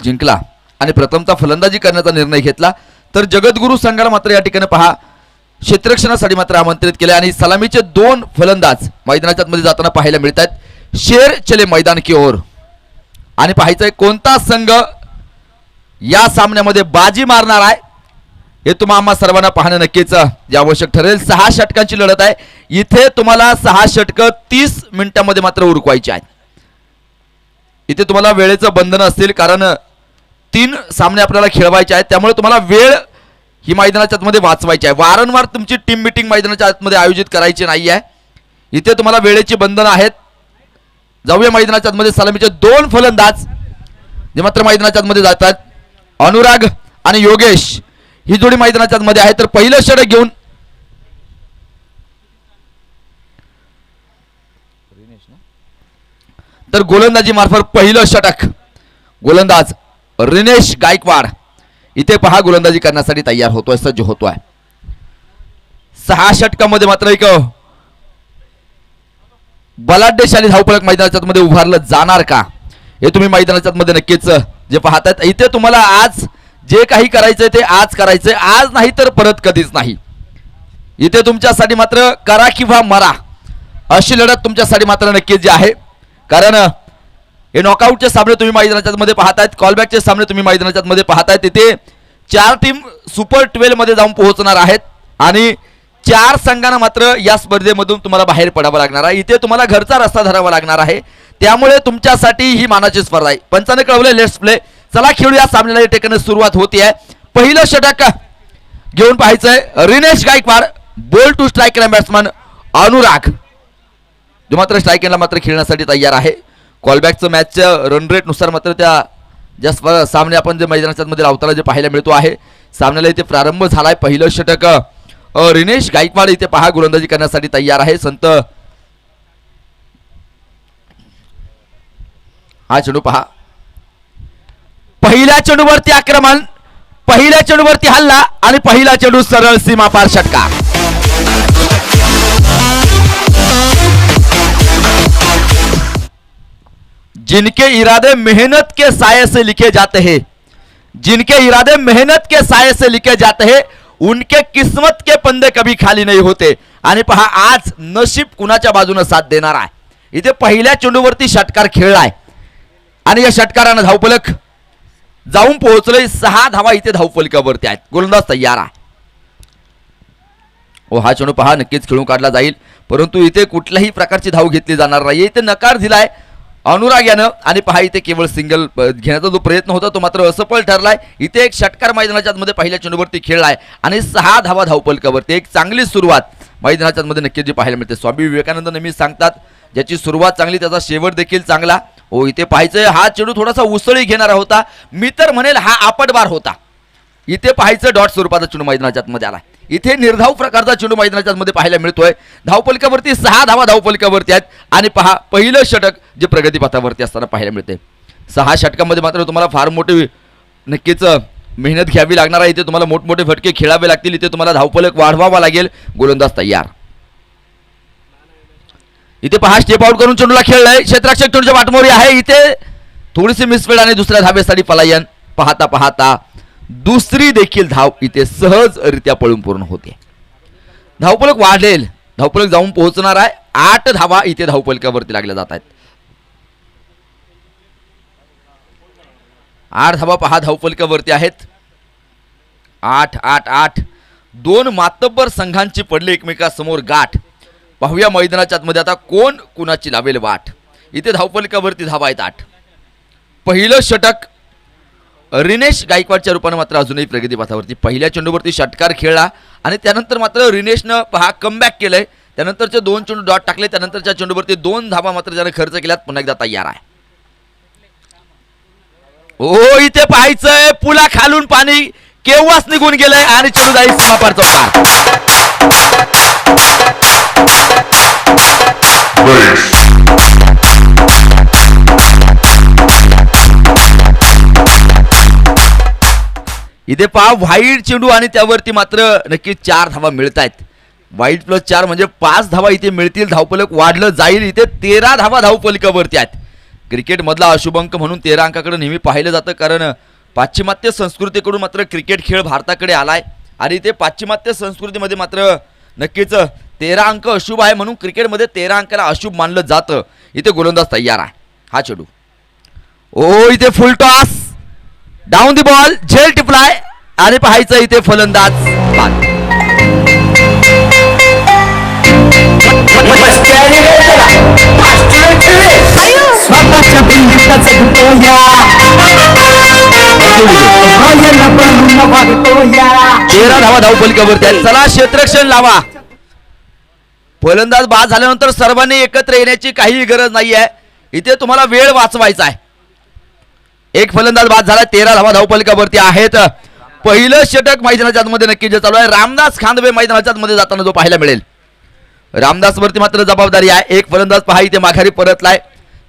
जिंकला आणि प्रथमता फलंदाजी करण्याचा निर्णय घेतला, तर जगद्गुरू संघाला मात्र या ठिकाणी पहा क्षेत्ररक्षणासाठी मात्र आमंत्रित केले आणि सलामीचे 2 फलंदाज मैदानाच्या मध्ये जाताना पाहायला मिळतात. शेर चले मैदान की ओर. आणि पाहायचंय कोणता संघ या सामन्यामध्ये बाजी मारणार आहे हे तुम्हा सर्वांना पाहणं नक्कीच आवश्यक ठरेल. 6 षटकांची लढत आहे. इथे तुम्हाला 6 षटकं 30 मिनिटांमध्ये मात्र उरकवायची आहेत. इथे तुम्हाला वेळेचं बंधन असतील, कारण 3 सामने आपल्याला खेळवायचे आहेत, त्यामुळे तुम्हाला वेळ ही मैदानाच्या आतमध्ये वाचवायची आहे. वारंवार तुमची टीम मीटिंग मैदानाच्या आतमध्ये आयोजित करायची नाही आहे. इथे तुम्हाला वेळेची बंधनं आहेत. जाऊया मैदानाच्या आतमध्ये. सलामीचे 2 फलंदाज जे मात्र मैदानाच्या आतमध्ये जातात. अनुराग आणि योगेश ही जोडी मैदानाच्या आतमध्ये आहे. तर पहिलं षटक घेऊन तर गोलंदाजी मार्फत पहिलं षटक गोलंदाज रिनेश गायकवाड इथे पहा गोलंदाजी करण्यासाठी तयार होतोय, सज्ज होतोय. 6 षटकामध्ये मात्र एक बलाढ्यशाली धावफलक मैदानाच्या मध्ये उभारलं जाणार का हे तुम्ही मैदानाच्या मध्ये नक्कीच जे पाहतायत. इथे तुम्हाला आज जे काही करायचंय ते आज करायचंय, आज नाही तर परत कधीच नाही. इथे तुमच्यासाठी मात्र करा किंवा मरा अशी लढत तुमच्यासाठी मात्र नक्कीच जी आहे, कारण हे नॉकआउटचे सामने तुम्ही मैदानाच्या मध्ये पाहतायत, कॉलबॅकचे सामने तुम्ही मैदानाच्या मध्ये पाहतायत. तिथे 4 टीम सुपर 12 मध्ये जाऊन पोहोचणार आहेत आणि 4 संघांना मात्र या स्पर्धेमधून तुम्हाला बाहेर पडावं लागणार आहे. इथे तुम्हाला घरचा रस्ता धरावा लागणार आहे, त्यामुळे तुमच्यासाठी ही मानाची स्पर्धा आहे. पंचाने कळवले लेट्स प्ले. चला खेळूया. सामन्याला या ठिकाणी सुरुवात होती आहे. पहिलं षटक घेऊन पाहायचंय Rinesh Gaikwad. Ball to strike batsman Anurag जो मात्र स्ट्राईक एंडला मात्र खेळण्यासाठी तयार आहे. कॉलबॅकचं मॅचच्या रन रेट नुसार मात्र त्या ज्या सामने आपण जे मैदानाच्या मध्ये लावताना जे पाहायला मिळतो आहे, सामन्याला इथे प्रारंभ झालाय. पहिलं षटक रिनेश गायकवाड इथे पहा गोलंदाजी करण्यासाठी तयार आहे. संत हा चेंडू पहा. पहिल्या चेंडूवरती आक्रमण, पहिल्या चेंडूवरती हल्ला आणि पहिला चेंडू सरळ सीमा पार षटकार. जिनके इरादे मेहनत के साये से लिखे जाते हैं, जिनके इरादे मेहनत के साये से लिखे जाते हैं, उनके किस्मत के पंदे कभी खाली नहीं होते. आणि पहा आज नशीब कुणाच्या बाजूने साथ देणार आहे. इथे पहिल्या चेंडूवरती षटकार खेळलाय आणि या षटकारानं धावफलक जाऊन पोहोचले. 6 धावा इथे धावफलकावरती आहेत. गोलंदाज तयार आहे. हा चेंडू पहा नक्कीच खेळून काढला जाईल, परंतु इथे कुठल्याही प्रकारची धाव घेतली जाणार नाही. इथे नकार दिलाय अनुराग यानं आणि पहा इथे केवळ सिंगल घेण्याचा जो प्रयत्न होता तो मात्र असफल ठरलाय. इथे एक षटकार मैदानाच्या मध्ये पहिल्या चेंडूवरती खेळलाय आणि 6 धावा धावफलकावरती. एक चांगली सुरुवात मैदानाच्या मध्ये नक्कीच जी पाहायला मिळते. स्वामी विवेकानंद नेहमी सांगतात ज्याची सुरुवात चांगली त्याचा शेवट देखील चांगला. इथे पाहायचंय हा चेंडू थोडासा उसळी घेणारा होता, मी तर म्हणेल हा आपटबार होता. इथे पाहायचं डॉट स्वरूपाचा चेंडू मैदानाच्या मध्ये आला. इथे निर्धाव प्रकारचा चेंडू मैदानाच्या मध्ये पाहायला मिळतोय. धावफलकावरती 6 धावा धावफलकावरती आहेत आणि पहा पहिलं षटक जे प्रगतीपथावरती असताना पाहायला मिळते. 6 षटकामध्ये मात्र तुम्हाला फार मोठी नक्कीच मेहनत घ्यावी लागणार आहे. इथे तुम्हाला मोठमोठे फटके खेळावे लागतील. इथे तुम्हाला धावफलक वाढवावा लागेल. गोलंदाज तयार. इथे पहा स्टेप आउट करून चेंडूला खेळलाय. क्षेत्ररक्षक चेंडूच्या वाटमोरी आहे. इथे थोडीशी मिसफील्ड आणि दुसऱ्या धावेसाठी पलायन. पाहता पाहता दुसरी देखील धाव इथे सहजरित्या पळून पूर्ण होते. धावफलक वाढेल, धावफलक जाऊन पोहोचणार आहे. 8 धावा इथे धावफलकावरती लागल्या जात आहेत. 8 धावा पहा धावफलकावरती आहेत. 8 8 8. 2 मातब्बर संघांची पडली एकमेकांसमोर गाठ. पाहूया मैदानाच्या आतमध्ये आता कोण कुणाची लावेल वाट. इथे धावफलकावरती धावा आहेत 8. पहिलं षटक रिनेश गायकवाडच्या रूपाने मात्र अजूनही प्रगतीपथावरती. पहिल्या चेंडूवरती षटकार खेळला आणि त्यानंतर मात्र रिनेशनं पहा कमबॅक केलंय. त्यानंतरचे 2 चेंडू डॉट टाकले. त्यानंतरच्या चेंडूवरती 2 धावा मात्र त्याने खर्च केल्यात. पुन्हा एकदा तयार आहे. इथे पाहायचंय पुला खालून पाणी केव्हाच निघून गेलंय आणि चेंडू जाईल सीमापार चौकार. इथे पहा व्हाईट चेंडू आणि त्यावरती मात्र नक्की 4 धावा मिळत आहेत. वाईट प्लस 4 म्हणजे 5 धावा इथे मिळतील. धावफलक वाढलं जाईल. इथे 13 धावा धावफलकावरती आहेत. क्रिकेटमधला अशुभंक म्हणून 13 अंकाकडे नेहमी पाहिलं जातं, कारण पाश्चिमात्य संस्कृतीकडून मात्र क्रिकेट खेळ भारताकडे आलाय आणि ते पाश्चिमात्य संस्कृतीमध्ये मात्र नक्कीच 13 अंक अशुभ आहे, म्हणून क्रिकेटमध्ये 13 अंकाला अशुभ मानलं जातं. इथे गोलंदाज तयार आहे. हा चेंडू ओ इथे फुल टॉस, डाऊन दी बॉल, झेल टिपलाय आणि पाहायचं इथे फलंदाज बाद. तेरा धावा धावफलकावरती आहेत. चला क्षेत्ररक्षण लावा. फलंदाज बाद झाल्यानंतर सर्वांनी एकत्र येण्याची काही गरज नाही आहे. इथे तुम्हाला वेळ वाचवायचा आहे. एक फलंदाज बाद झाला. 13 धावा धावफलकावरती आहेत. पहिलं षटक मैदानाच्या आतमध्ये नक्की जे चालू आहे. रामदास खांदवे मैदानाच्या आतमध्ये जाताना जो पाहायला मिळेल. रामदास वरती मात्र जबाबदारी आहे. एक फलंदाज पहा इथे माघारी परतलाय.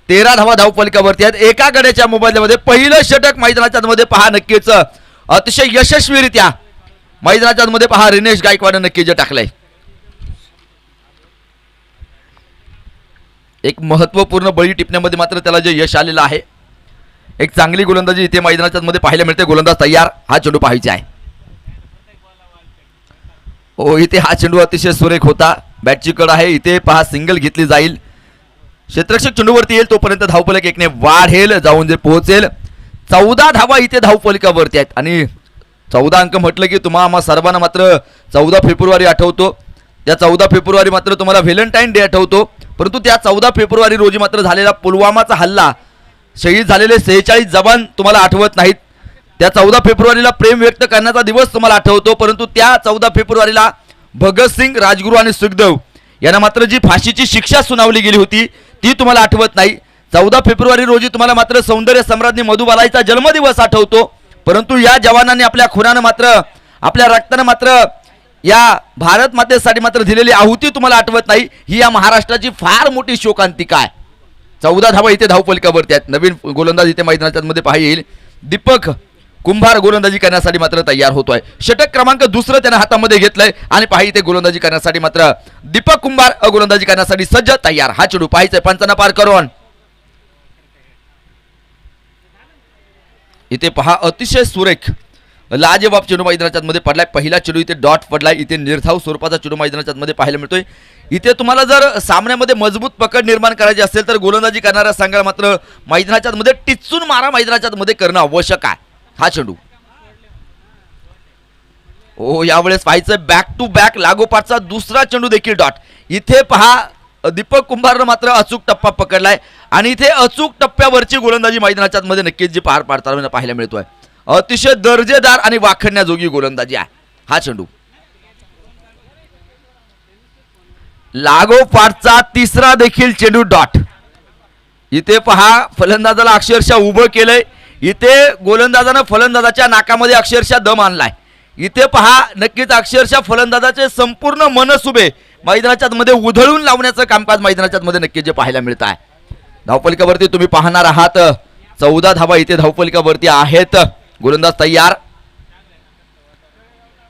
13 धावा धावफलकावरती आहेत. एका गड्याच्या मोबदल्यामध्ये पहिलं षटक मैदानाच्या आतमध्ये पहा नक्कीच अतिशय यशस्वीरित्या मैदानाच्या आतमध्ये पहा रिनेश गायकवाड नक्की जे टाकलंय. एक महत्वपूर्ण बळी टिपण्यामध्ये मात्र त्याला जे यश आलेलं आहे. एक चांगली गोलंदाजी इथे मैदानाच्या मध्ये पाहायला मिळते. गोलंदाज तयार. हा चेंडू पाहायचा आहे. ओ इथे हा चेंडू अतिशय सुरेख होता. बॅटची कड आहे. इथे पहा सिंगल घेतली जाईल. क्षेत्ररक्षक चेंडूवरती येईल तोपर्यंत धावफलक एकने वाढेल, जाऊन जे पोहोचेल. 14 धावा इथे धावफलकावरती आहेत आणि 14 अंक म्हटलं की तुम्हाला सर्वांना मात्र 14 फेब्रुवारी आठवतो. त्या 14 फेब्रुवारी मात्र तुम्हाला व्हॅलेंटाईन डे आठवतो. परंतु त्या 14 फेब्रुवारी रोजी मात्र झालेला पुलवामाचा हल्ला, शहीद झालेले 46 जवान तुम्हाला आठवत नाहीत. त्या 14 फेब्रुवारीला प्रेम व्यक्त करण्याचा दिवस तुम्हाला आठवतो. परंतु त्या 14 फेब्रुवारीला भगतसिंग, राजगुरू आणि सुखदेव यांना मात्र जी फाशीची शिक्षा सुनावली गेली होती ती तुम्हाला आठवत नाही. 14 फेब्रुवारी रोजी तुम्हाला मात्र सौंदर्य सम्राज्ञी मधुबालाईचा जन्मदिवस आठवतो. परंतु या जवानांनी आपल्या खुनानं मात्र, आपल्या रक्तानं मात्र या भारत मातेसाठी मात्र दिलेली आहुती तुम्हाला आठवत नाही. ही या महाराष्ट्राची फार मोठी शोकांतिका आहे. 14 धावा इथे धावफलकावरती आहेत. नवीन गोलंदाज इथे मैदानाच्या मध्ये पाहायला येईल. दीपक कुंभार गोलंदाजी करण्यासाठी मात्र तयार होतोय. षटक क्रमांक दुसरं त्याने हातामध्ये घेतलंय आणि पाही इथे गोलंदाजी करण्यासाठी मात्र दीपक कुंभार गोलंदाजी करण्यासाठी सज्ज तयार. हा चेंडू पाहायचंय पंचांना पार करून. इथे पहा अतिशय सुरेख लाजवाब चेंडू मैदानाच्या मध्ये पडलाय. पहिला चेंडू इथे डॉट पडलाय. इथे निर्धाव स्वरूपाचा चेंडू मैदानाच्या मध्ये पाहायला मिळतोय. इथे तुम्हाला जर सामन्यामध्ये मजबूत पकड निर्माण करायची असेल तर गोलंदाजी करणाऱ्या संघाला मात्र मैदानाच्या मध्ये टिचून मारा मैदानाच्या मध्ये करणं आवश्यक आहे. हा चेंडू ओ यावेळेस पाहायचं बॅक टू बॅक लागोपाठचा दुसरा चेंडू देखील डॉट. इथे पहा दीपक कुंभारनं मात्र अचूक टप्पा पकडलाय आणि इथे अचूक टप्प्यावरची गोलंदाजी मैदानाच्या मध्ये नक्कीच जी पार पाडताना पाहायला मिळतोय. अतिशय दर्जेदार आणि वाखण्याजोगी गोलंदाजी आहे. हा चेंडू लागोपाठचा तिसरा देखील चेंडू डॉट. इथे पहा फलंदाजाला अक्षरशः उभं केलंय. इथे गोलंदाजानं फलंदाजाच्या नाकामध्ये अक्षरशः दम आणलाय. इथे पहा नक्कीच अक्षरशः फलंदाजाचे संपूर्ण मनसुबे मैदानाच्या मध्ये उधळून लावण्याचं कामकाज मैदानाच्या मध्ये नक्कीच जे पाहायला मिळत आहे. धावफलकावरती तुम्ही पाहणार आहात 14 धावा इथे धावफलकावरती आहेत. गोलंदाज तयार.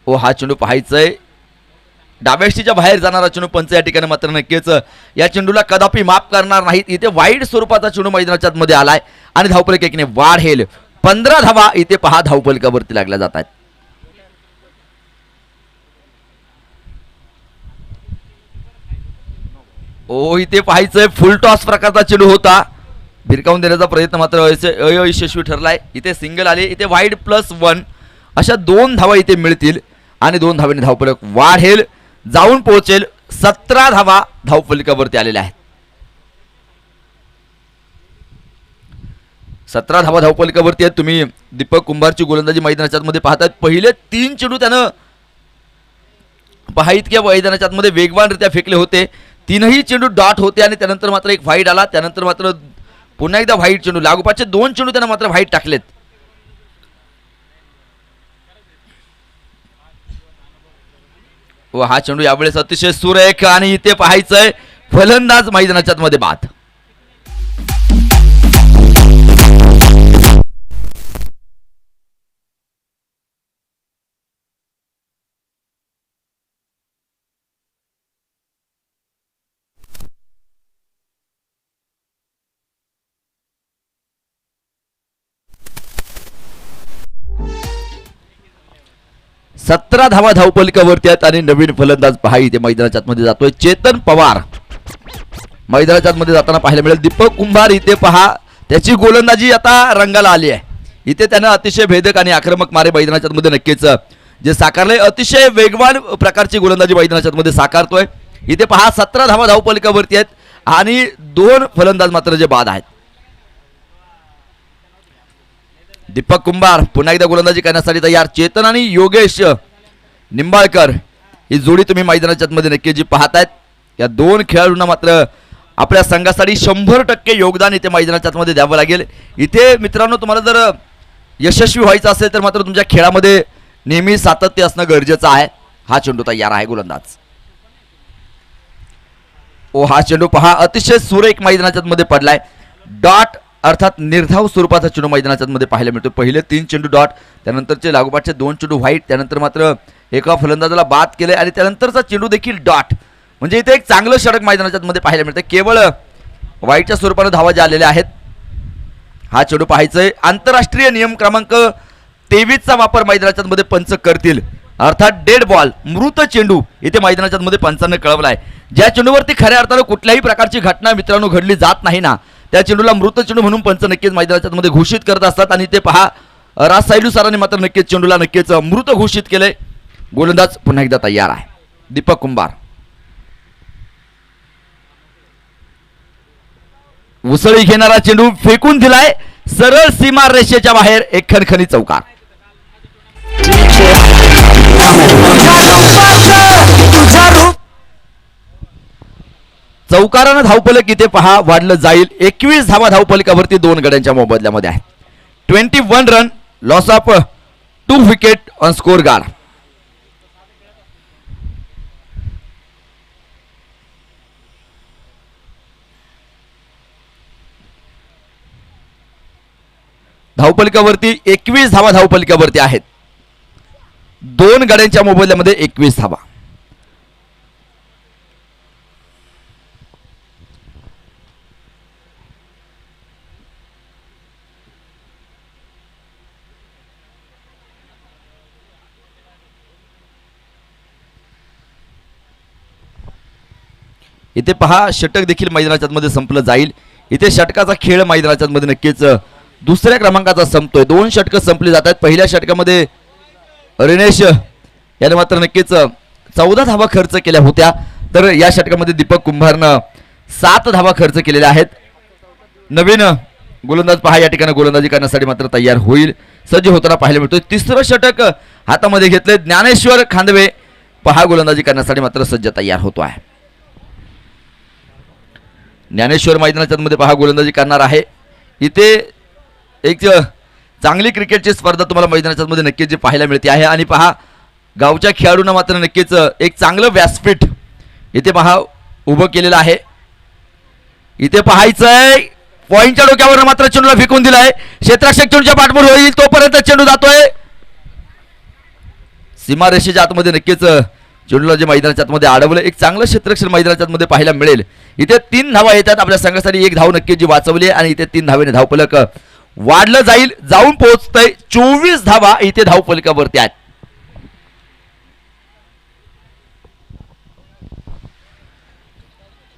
ओ हा चेंडू पाहायचंय. डाव्याष्टीच्या बाहेर जाणारा चेंडू पंच या ठिकाणी मात्र नक्कीच या चेंडूला कदापि माफ करणार नाहीत. इथे वाईट स्वरूपाचा चेंडू मैदानाच्या मध्ये आलाय आणि धावफलक एकने वाढेल. 15 धावा इथे पहा धावफलकावरती लागल्या जात आहेत. ओ इथे पाहायचंय फुल टॉस प्रकारचा चेंडू होता. भिरकावून देण्याचा प्रयत्न मात्र अयशस्वी ठरलाय. इथे सिंगल आले. इथे वाईड +1 अशा 2 धावा इथे मिळतील आणि 2 धावांनी धावफलक वाढेल, जाऊन पोहोचेल. 17 धावा धावफलकावरती आलेल्या आहेत. 17 धावा धावफलकावरती आहेत. तुम्ही दीपक कुंभारची गोलंदाजी मैदानाच्या मध्ये पाहतात. पहिले 3 चेंडू त्यानं पहा इतक्या मैदानाच्या मध्ये वेगवानरित्या फेकले होते. 3ही चेंडू डॉट होते आणि त्यानंतर मात्र एक व्हाईट आला. त्यानंतर मात्र पुन्हा एकदा व्हाईट चेंडू. लागोपाठचे 2 चेंडू त्यानं मात्र व्हाईट टाकलेत. व हा चेंडू यावेळेस अतिशय सुरेख आणि इथे पाहायचंय फलंदाज मैदानाच्या मध्ये बाद. 17 धावा धावपलकावरती आहेत आणि नवीन फलंदाज पहा इथे मैदानाच्या आतमध्ये जातोय चेतन पवार. मैदानाच्या आतमध्ये जाताना पाहायला मिळेल दीपक कुंभार. इथे पहा त्याची गोलंदाजी आता रंगाला आली आहे. इथे त्यानं अतिशय भेदक आणि आक्रमक मारे मैदानाच्या आतमध्ये नक्कीच जे साकारले. अतिशय वेगवान प्रकारची गोलंदाजी मैदानाच्या आतमध्ये साकारतोय. इथे पहा 17 धावा धावपलकावरती आहेत आणि 2 फलंदाज मात्र जे बाद आहेत. दीपक कुंभार पुन्हा एकदा गोलंदाजी करण्यासाठी तयार. चेतन आणि योगेश निंबाळकर ही जोडी तुम्ही मैदानाच्या आतमध्ये नक्की जी पाहतायत. या 2 खेळाडूंना मात्र आपल्या संघासाठी 100% योगदान इथे मैदानाच्या आतमध्ये द्यावं लागेल. इथे मित्रांनो तुम्हाला जर यशस्वी व्हायचं असेल तर मात्र तुमच्या खेळामध्ये नेहमी सातत्य असणं गरजेचं आहे. हा चेंडू तयार आहे गोलंदाज. हा चेंडू पहा अतिशय सुरेख मैदानाच्या मध्ये पडलाय. डॉट अर्थात निर्धाव स्वरूपाचा चेंडू मैदानाच्या मध्ये पाहायला मिळतो. पहिले 3 चेंडू डॉट, त्यानंतरचे लागोपाठचे 2 चेंडू व्हाईट, त्यानंतर मात्र एका फलंदाजाला बाद केले आणि त्यानंतरचा चेंडू देखील डॉट. म्हणजे इथे एक चांगलं षटक मैदानाच्या मध्ये पाहायला मिळतं. केवळ व्हाईटच्या स्वरूपाने धावा ज्या आलेल्या आहेत. हा चेंडू पाहायचंय. आंतरराष्ट्रीय नियम क्रमांक 23चा वापर मैदानाच्या मध्ये पंच करतील. अर्थात डेड बॉल मृत चेंडू इथे मैदानाच्या मध्ये पंचांनी कळवलाय. ज्या चेंडूवरती खऱ्या अर्थानं कुठल्याही प्रकारची घटना मित्रांनो घडली जात नाही ना त्या चेंडूला मृत चेंडू म्हणून पंच नक्कीच मैदानाच्या मध्ये घोषित करत असतात. आणि ते पहा राज सायलू सरांनी मात्र नक्कीच चेंडूला नक्कीच मृत घोषित केलंय. गोलंदाज पुन्हा एकदा तयार आहे दीपक कुंभार. उसळी घेणारा चेंडू फेकून दिलाय सरळ सीमा रेषेच्या बाहेर. एक खणखणी चौकार. चौकारानं धावफलक इथे पहा वाढलं जाईल. 21 धावा धावफलकावरती 2 गड्यांच्या मोबदल्यामध्ये आहेत. 21 run, loss of 2 wicket on score board. धावफलकावरती 21 धावा धावफलकावरती आहेत. 2 गड्यांच्या मोबदल्यामध्ये 21 धावा. इथे पहा षटक देखील मैदानाच्या मध्ये संपलं जाईल. इथे षटकाचा खेळ मैदानाच्या मध्ये नक्कीच दुसऱ्या क्रमांकाचा संपतोय. 2 षटकं संपली जात आहेत. पहिल्या षटकामध्ये रिनेश याने मात्र नक्कीच 14 धावा खर्च केल्या होत्या. तर या षटकामध्ये दीपक कुंभारनं 7 धावा खर्च केलेल्या आहेत. नवीन गोलंदाज पहा या ठिकाणी गोलंदाजी करण्यासाठी मात्र तयार होईल सज्ज होताना पाहायला मिळतोय. 3रं षटक हातामध्ये घेतले. ज्ञानेश्वर खांदवे पहा गोलंदाजी करण्यासाठी मात्र सज्ज तयार होतो आहे. ज्ञानेश्वर मैदानाच्या मध्ये पहा गोलंदाजी करणार आहे. इथे एक चांगली क्रिकेटची स्पर्धा तुम्हाला मैदानाच्या मध्ये नक्कीच जी पाहायला मिळते आहे. आणि पहा गावच्या खेळाडूंना मात्र नक्कीच एक चांगलं व्यासपीठ इथे पहा उभं केलेलं आहे. इथे पाहायचंय पॉइंटच्या डोक्यावर मात्र चेंडूला फेकून दिलाय. क्षेत्ररक्षक चेंडूच्या पाठबोर होईल तोपर्यंत चेंडू जातोय सीमारेषेच्या आतमध्ये. नक्कीच चेंडूला जे मैदानाच्या आतमध्ये अडवलं. एक चांगलं क्षेत्ररक्षण मैदानाच्या आतमध्ये पाहायला मिळेल. इथे 3 धावा येतात आपल्या संघासाठी. 1 धाव नक्कीच जी वाचवली आणि इथे 3 धावेने धावफलक वाढलं जाईल. जाऊन पोहोचतंय 24 धावा इथे धावफलकावरती आहेत.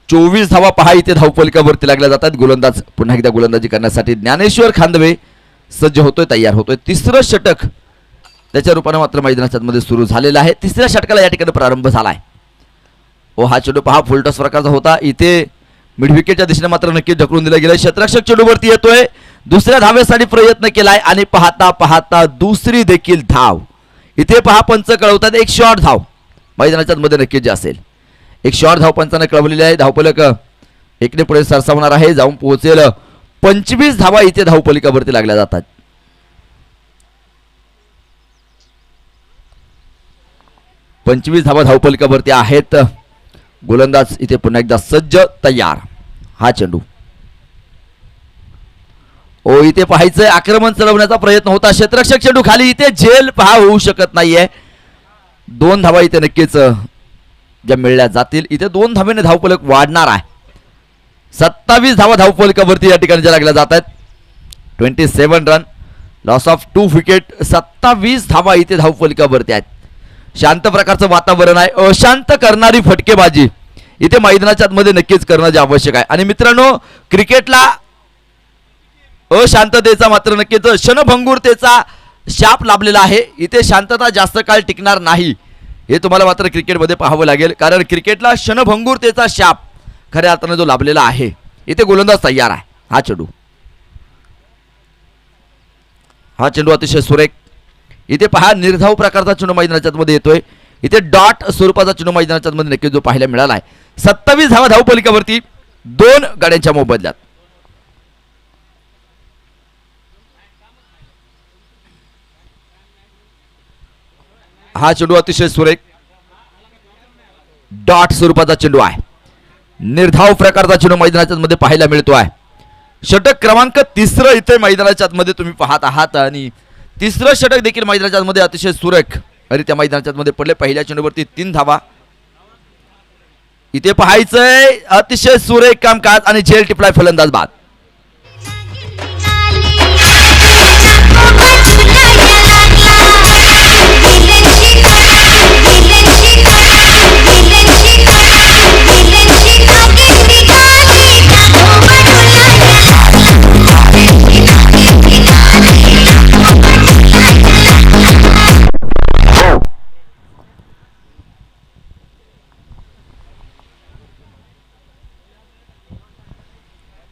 चोवीस धावा पहा इथे धावफलकावरती लागल्या जातात. गोलंदाज पुन्हा एकदा गोलंदाजी करण्यासाठी ज्ञानेश्वर खांदवे सज्ज होतोय तयार होतोय. 3रं षटक त्याच्या रूपाने मात्र मैदानाच्या मध्ये सुरू झालेला आहे. 3ऱ्या षटकाला या ठिकाणी प्रारंभ झालाय. हा चेंडू पहा फुलटॉस प्रकारचा होता. इथे मिड विकेटच्या दिशेने मात्र नक्की ढकलून दिला गेला. क्षेत्ररक्षक चेंडूवरती येतोय. 2ऱ्या धावेसाठी प्रयत्न केलाय आणि पाहता पाहता 2री देखील धाव. इथे पहा पंच कळवतात एक शॉर्ट धाव मैदानाच्या मध्ये नक्की जे असेल. एक शॉर्ट धाव पंचाने कळवलेली आहे. धावफलक 1ने पुढे सरसावणार आहे. जाऊन पोहोचेल 25 धावा इथे धावफलकावरती लागल्या जातात. पंचवीस धावा धावफलकावरती आहेत. गोलंदाज इथे पुन्हा एकदा सज्ज तयार. हा चेंडू इथे पाहायचंय आक्रमण चढवण्याचा प्रयत्न होता. क्षेत्ररक्षक चेंडू खाली. इथे झेल पहा होऊ शकत नाहीये. 2 धावा इथे नक्कीच ज्या मिळल्या जातील. इथे 2 धावेने धावफलक वाढणार आहे. 27 धावा धावफलकावरती या ठिकाणी ज्या लागल्या जात आहेत. 27 रन, लॉस ऑफ 2 विकेट. 27 धावा इथे धावफलकावरती आहेत. शांत प्रकारचं वातावरण आहे. अशांत करणारी फटकेबाजी इथे मैदानाच्या आतमध्ये नक्कीच करणं जे आवश्यक आहे. आणि मित्रांनो, क्रिकेटला अशांततेचा मात्र नक्कीच क्षणभंगुरतेचा शाप लाभलेला आहे. इथे शांतता जास्त काळ टिकणार नाही हे तुम्हाला मात्र क्रिकेटमध्ये पाहावं लागेल, कारण क्रिकेटला क्षणभंगुरतेचा शाप खऱ्या अर्थाने जो लाभलेला आहे. इथे गोलंदाज तयार आहे. हा चेंडू अतिशय सुरेख. इथे पहा निर्धाव प्रकारचा चेंडू मैदानाच्या मध्ये येतोय. इथे डॉट स्वरूपाचा चेंडू मैदानाच्या मध्ये नक्की जो पाहायला मिळाला आहे. 27 धावा धावपलिकावरती 2 गाड्यांच्या मोबदल्यात. हा चेंडू अतिशय सुरेख डॉट स्वरूपाचा चेंडू आहे. निर्धाव प्रकारचा चेंडू मैदानाच्या मध्ये पाहायला मिळतो आहे. षटक क्रमांक 3 इथे मैदानाच्या मध्ये तुम्ही पाहत आहात आणि 3रं षटक देखील मैदानाच्या मध्ये अतिशय सुरेख आणि त्या मैदानाच्या मध्ये पडले. पहिल्या चेंडूवरती 3 धावा. इथे पाहायचंय अतिशय सुरेख कामकाज आणि झेल टिपलाय फलंदाज बाद.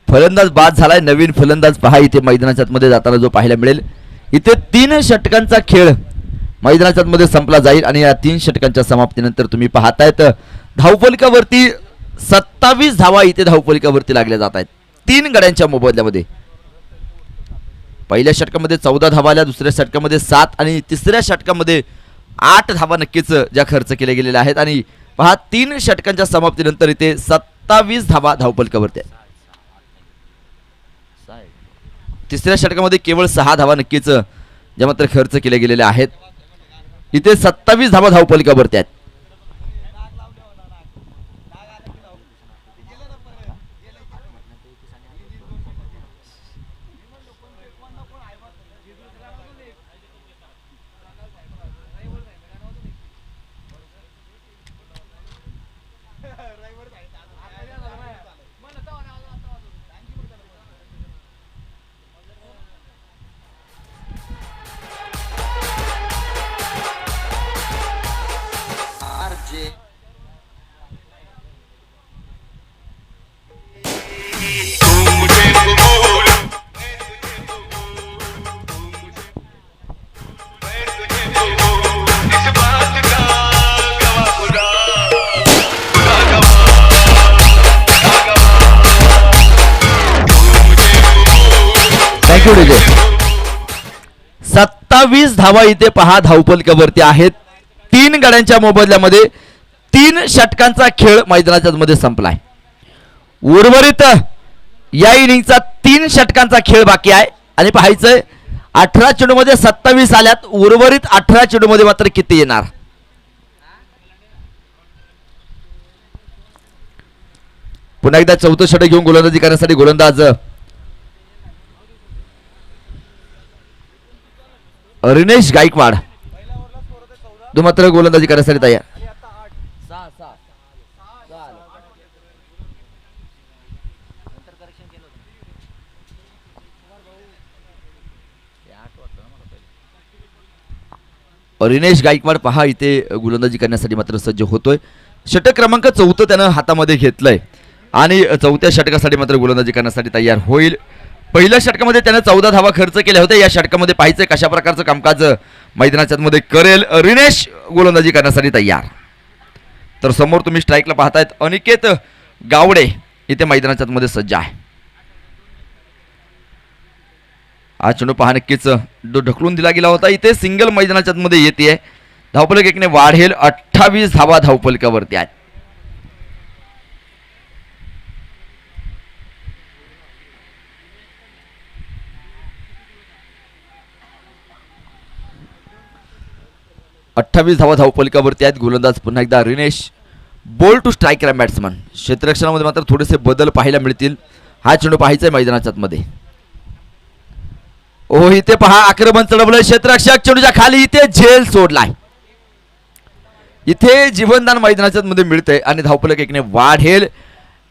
फलंदाज बाद झालाय. नवीन फलंदाज पहा इथे मैदानाच्या मध्ये जाताना जो पाहायला मिळेल. इथे 3 षटकांचा खेळ मैदानाच्या मध्ये संपला जाईल आणि या 3 षटकांच्या समाप्तीनंतर तुम्ही पाहतायत धावफलकावरती 27 धावा इथे धावफलकावरती लागल्या जात आहेत 3 गड्यांच्या मोबदल्यामध्ये. पहिल्या षटकामध्ये 14 धावा आल्या, दुसऱ्या षटकामध्ये 7 आणि तिसऱ्या षटकामध्ये 8 धावा नक्कीच ज्या खर्च केल्या गेलेल्या आहेत. आणि पहा 3 षटकांच्या समाप्तीनंतर इथे 27 धावा धावफलकावरती आहेत. तिसऱ्या षटकामध्ये केवळ 6 धावा नक्कीच ज्या मात्र खर्च केले गेलेले आहेत. इथे 27 धावा धावपलिकावरती आहेत. Thank you DJ. 27 धावा इथे पहा धावपलकावरती आहेत 3 गड्यांच्या मोबदल्यामध्ये. 3 षटकांचा खेळ मैदानाच्या मध्ये संपलाय. उर्वरित या इनिंगचा 3 षटकांचा खेळ बाकी आहे आणि पाहायचंय 18 चेंडू मध्ये 27 आल्यात. उर्वरित 18 चेंडू मध्ये मात्र किती येणार. पुन्हा एकदा 4थं षटक घेऊन गोलंदाजी करण्यासाठी गोलंदाज रिनेश गायकवाड तो मात्र गोलंदाजी करण्यासाठी तयार. रिनेश गायकवाड पहा इथे गोलंदाजी करण्यासाठी मात्र सज्ज होतोय. षटक क्रमांक 4 त्यानं हातामध्ये घेतलंय आणि 4थ्या षटकासाठी मात्र गोलंदाजी करण्यासाठी तयार होईल. पहिल्या षटकामध्ये त्याने 14 धावा खर्च केल्या होत्या. या षटकामध्ये पाहायचंय कशा प्रकारचं कामकाज मैदानाच्या मध्ये करेल रिनेश. गोलंदाजी करण्यासाठी तयार. तर समोर तुम्ही स्ट्राईकला पाहतायत अनिकेत गावडे इथे मैदानाच्या मध्ये सज्ज आहे. हा चेंडू पहा नक्कीच ढकलून दिला गेला होता. इथे सिंगल मैदानाच्या मध्ये येते. धावफलक एकने वाढेल. 28 धावा धावफलकावरती आहेत. धावा धावपलिकावरती आहेत. गोलंदाज पुन्हा एकदा Rinesh. Ball to striker batsman. क्षेत्ररक्षणामध्ये मात्र थोडेसे बदल पाहायला मिळतील. हा चेंडू पाहायचा आहे मैदानाच्या मध्ये. ओ इथे पहा आक्रमण चढवलं क्षेत्ररक्षक. चेंडूच्या खाली इथे झेल सोडलाय. इथे जीवनदान मैदानाच्या मध्ये मिळतंय आणि धावफलक एकने वाढेल.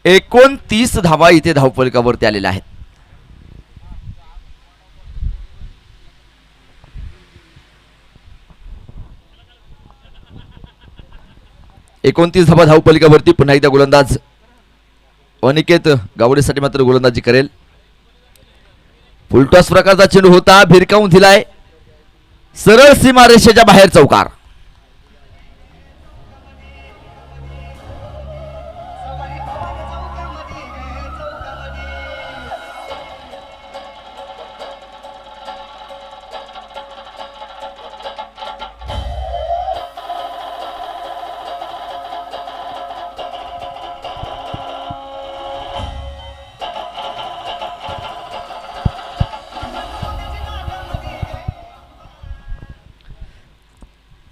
29 धावा इथे धावफलकावरती आलेल्या आहेत. एकोणतीस धावा धावफलकावरती. पुन्हा एकदा गोलंदाज अनिकेत गावडेसाठी मात्र गोलंदाजी करेल. फुलटॉस प्रकारचा चेंडू होता, भिरकावून दिलाय, सरळ सीमारेषेच्या बाहेर चौकार.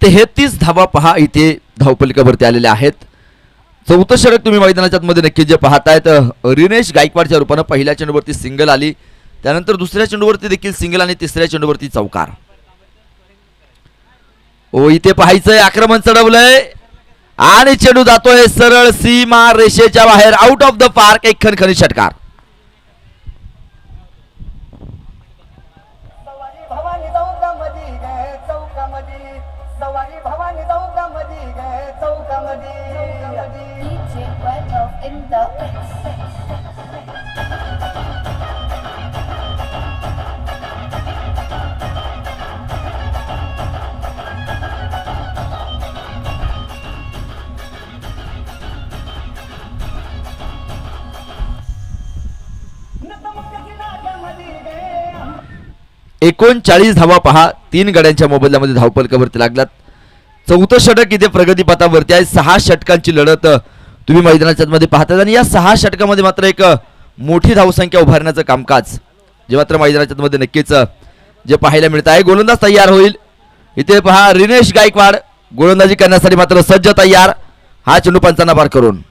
तेहतीस धावा पहा इथे धावफलकावरती आलेल्या आहेत. चौथं षटक तुम्ही मैदानाच्या मध्ये नक्की जे पाहतायत, रिनेश गायकवाडच्या रूपानं पहिल्या चेंडूवरती सिंगल आली, त्यानंतर दुसऱ्या चेंडूवरती देखील सिंगल आणि तिसऱ्या चेंडूवरती चौकार. ओ इथे पाहायचंय, आक्रमण चढवलंय आणि चेंडू जातोय सरळ सीमा रेषेच्या बाहेर, आउट ऑफ द पार्क. एक खणखणीत षटकार. एकोणचाळीस धावा पहा, 3 गड्यांच्या मोबदल्यामध्ये धावफलकावरती लागलात. चौथं षटक इथे प्रगतीपथावरती आहे. 6 षटकांची लढत तुम्ही मैदानाच्या मध्ये पाहतात आणि या 6 षटकामध्ये मात्र एक मोठी धावसंख्या उभारण्याचं कामकाज जे मात्र मैदानाच्या मध्ये नक्कीच जे पाहायला मिळत आहे. गोलंदाज तयार होईल. इथे पहा, रिनेश गायकवाड गोलंदाजी करण्यासाठी मात्र सज्ज तयार. हा चेंडू पंचांना पार करून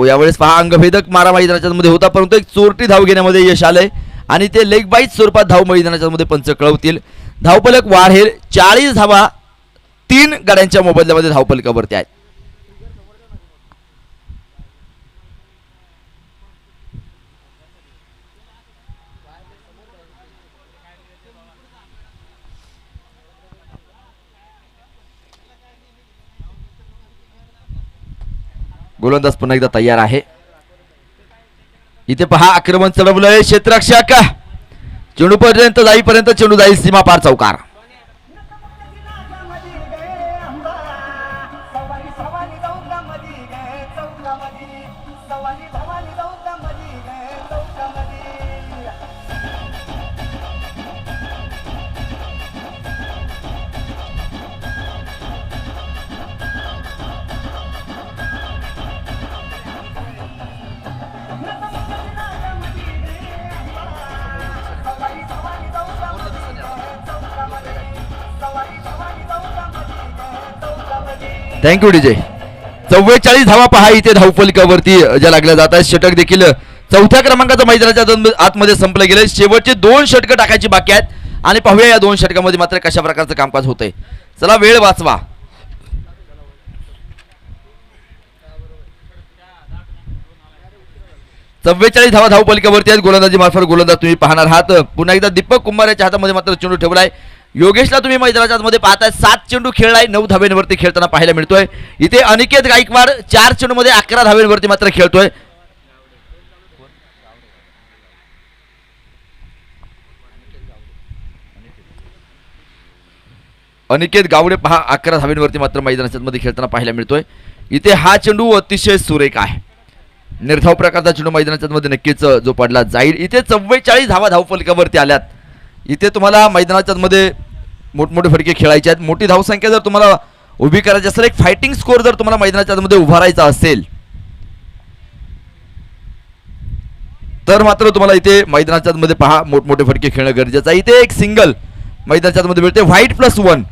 यावेळेस पहा, अंगभेदक मारा मैदानाच्या मध्ये होता, परंतु एक चोरटी धाव घेण्यामध्ये यश आलंय आणि ते लेग बाईट स्वरूपात धाव मैदानाच्या मध्ये पंच कळवतील. धावफलक वाढेल. 40 धावा 3 गाड्यांच्या मोबदल्यामध्ये धावफलकावरती आहेत. गोलंदाज पुन्हा एकदा तयार आहे. इथे पहा, आक्रमण चढवलंय, क्षेत्ररक्षक चेंडू पर्यंत जाईपर्यंत चेंडू जाईल सीमा पार चौकार. Thank you DJ. 44 धावा पहा इथे धावफलकावरती ज्या लागल्या जात आहेत. षटक देखील 4थ्या क्रमांकाचं मैदानाच्या आतमध्ये संपलं गेलं. शेवटचे 2 षटकं टाकायची बाकी आहेत आणि पाहूया या 2 षटकामध्ये मात्र कशा प्रकारचं कामकाज होतंय. चला वेळ वाचवा. चव्वेचाळीस धावा धावफलकावरती आहेत. गोलंदाजी मार्फत गोलंदाज तुम्ही पाहणार आहात. पुन्हा एकदा दीपक कुंभार याच्या हातामध्ये मात्र चेंडू ठेवलाय. योगेशला तुम्ही मैदानाच्या मध्ये पाहताय. 7 चेंडू खेळलाय, 9 धावेंवरती खेळताना पाहायला मिळतोय. इथे अनिकेत गायकवाड 4 चेंडूमध्ये 11 धावेंवरती मात्र खेळतोय. अनिकेत गावडे पहा 11 धावेंवरती मात्र मैदानाच्या मध्ये खेळताना पाहायला मिळतोय. इथे हा चेंडू अतिशय सुरेख आहे. निर्धाव प्रकारचा चेंडू मैदानाच्या मध्ये नक्कीच जो पडला जाईल. इथे 44 धावा धावफलकावरती आल्यात. इथे तुम्हाला मैदानाच्या मध्ये मोठमोठे फटके खेळायचे आहेत. मोठी धावसंख्या जर तुम्हाला उभी करायची असेल, एक फायटिंग स्कोर जर तुम्हाला मैदानाच्या मध्ये उभारायचा असेल, तर मात्र तुम्हाला इथे मैदानाच्या मध्ये पहा मोठमोठे फटके खेळणं गरजेचं आहे. इथे एक सिंगल मैदानाच्या मध्ये मिळते, व्हाईट +1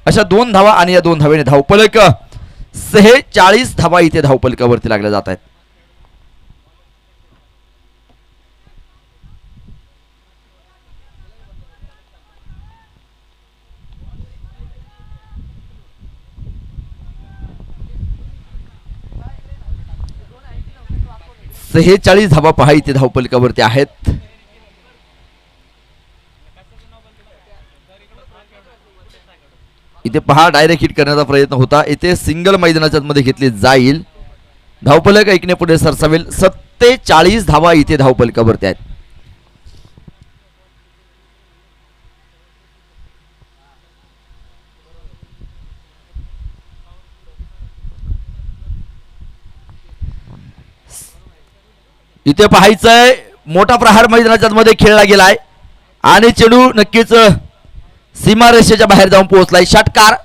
अशा 2 धावा आणि या 2 धावेने धावफलक 46 धावा इथे धावफलकावरती लागल्या जात आहेत. 46 धावा पहा इथे धावपलकावरती आहेत. इथे पहा डायरेक्ट हिट करण्याचा प्रयत्न होता. इथे सिंगल मैदानाच्या मध्ये घेतली जाईल. धावपलक ऐकणे पुढे सरसावेल. 47 धावा इथे धावपलकावरती आहेत. इथे पाहायचंय मोठा प्रहार मैदानाच्या मध्ये खेळला गेलाय आणि चेंडू नक्कीच सीमारेषेच्या बाहेर जाऊन पोहोचलाय. षटकार.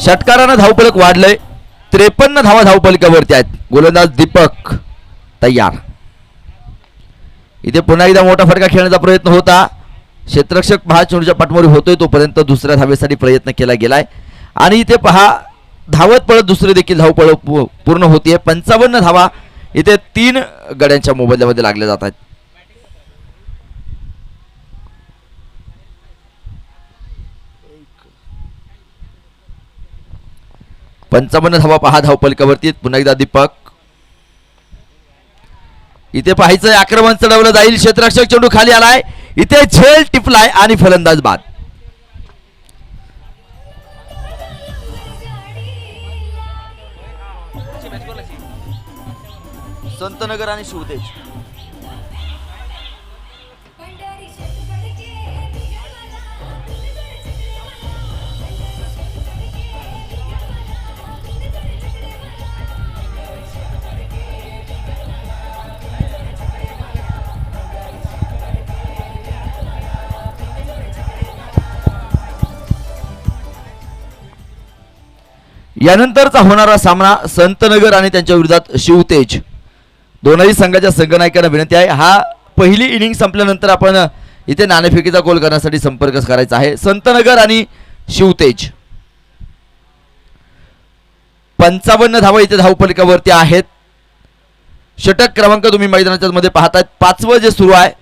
षटकारानं धावपलक वाढलंय. 53 धावा धावपलकावरती आहेत. गोलंदाज दीपक तयार. इथे पुन्हा एकदा मोठा फटका खेळण्याचा प्रयत्न होता. क्षेत्ररक्षक पहा चेंडूच्या पाठमोरी होतोय तोपर्यंत दुसऱ्या धावेसाठी प्रयत्न केला गेलाय आणि इथे पहा धावत पळत दुसरी देखील धावपळ पूर्ण होतीये. 55 धावा इथे 3 गड्यांच्या मोबदल्यामध्ये लागल्या जात आहेत. पंचावन्न धावा पहा धावपलकावरती. पुन्हा एकदा दीपक. इथे पाहायचंय आक्रमण चढवलं जाईल. क्षेत्ररक्षक चेंडू खाली आलाय. इथे झेल टिपलाय आणि फलंदाज बाद. संतनगर आणि शिवतेज. यानंतरचा होणारा सामना संतनगर आणि त्यांच्या विरोधात शिवतेज. दोनही संघाच्या संघनायकांना विनंती आहे हा पहिली इनिंग संपल्यानंतर आपण इथे नाणेफेकीचा गोल करण्यासाठी संपर्क करायचा आहे. संतनगर आणि शिवतेज. 55 धावा इथे धावपलकावरती आहेत. षटक क्रमांक तुम्ही मैदानाच्या मध्ये पाहताय 5वं जे सुरू आहे.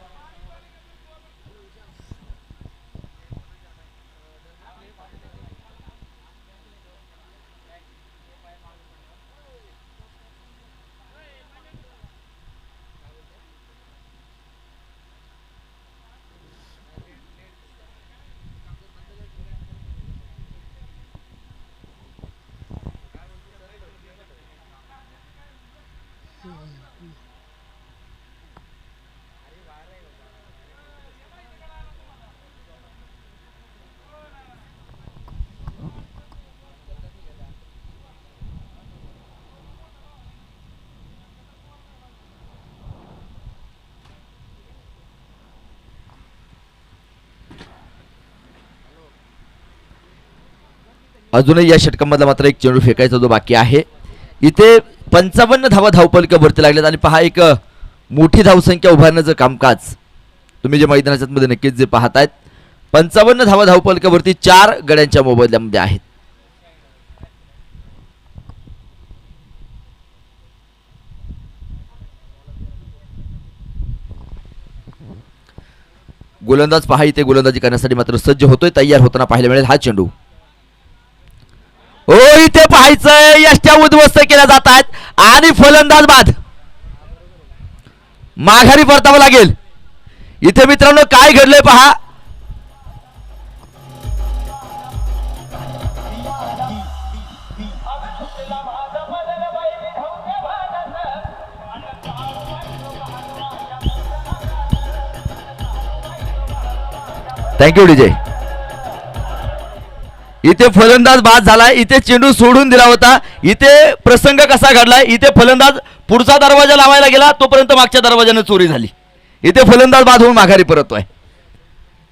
अजूनही या षटकांमधला मात्र एक चेंडू फेकायचा जो बाकी आहे. इथे 55 धावा धावपलकावरती लागल्यात आणि पहा एक मोठी धावसंख्या उभारण्याचं कामकाज तुम्ही जे मैदानाच्या मध्ये नक्कीच जे पाहतायत. 55 धावा धावपलकावरती 4 गड्यांच्या मोबदल्यामध्ये आहेत. गोलंदाज पहा इथे गोलंदाजी करण्यासाठी मात्र सज्ज होतोय. तयार होताना पाहायला मिळेल हा चेंडू. हो इथे पाहायचंय यष्ट्या उद्ध्वस्त केल्या जात आहेत आणि फलंदाज बाद. माघारी परतावं लागेल. इथे मित्रांनो काय घडलंय पहा. Thank you DJ. इथे फलंदाज बाद झालाय. इथे चेंडू सोडून दिला होता. इथे प्रसंग कसा घडलाय. इथे फलंदाज पुढचा दरवाजा लावायला गेला तोपर्यंत मागच्या दरवाजाने चोरी झाली. इथे फलंदाज बाद होऊन माघारी परततोय.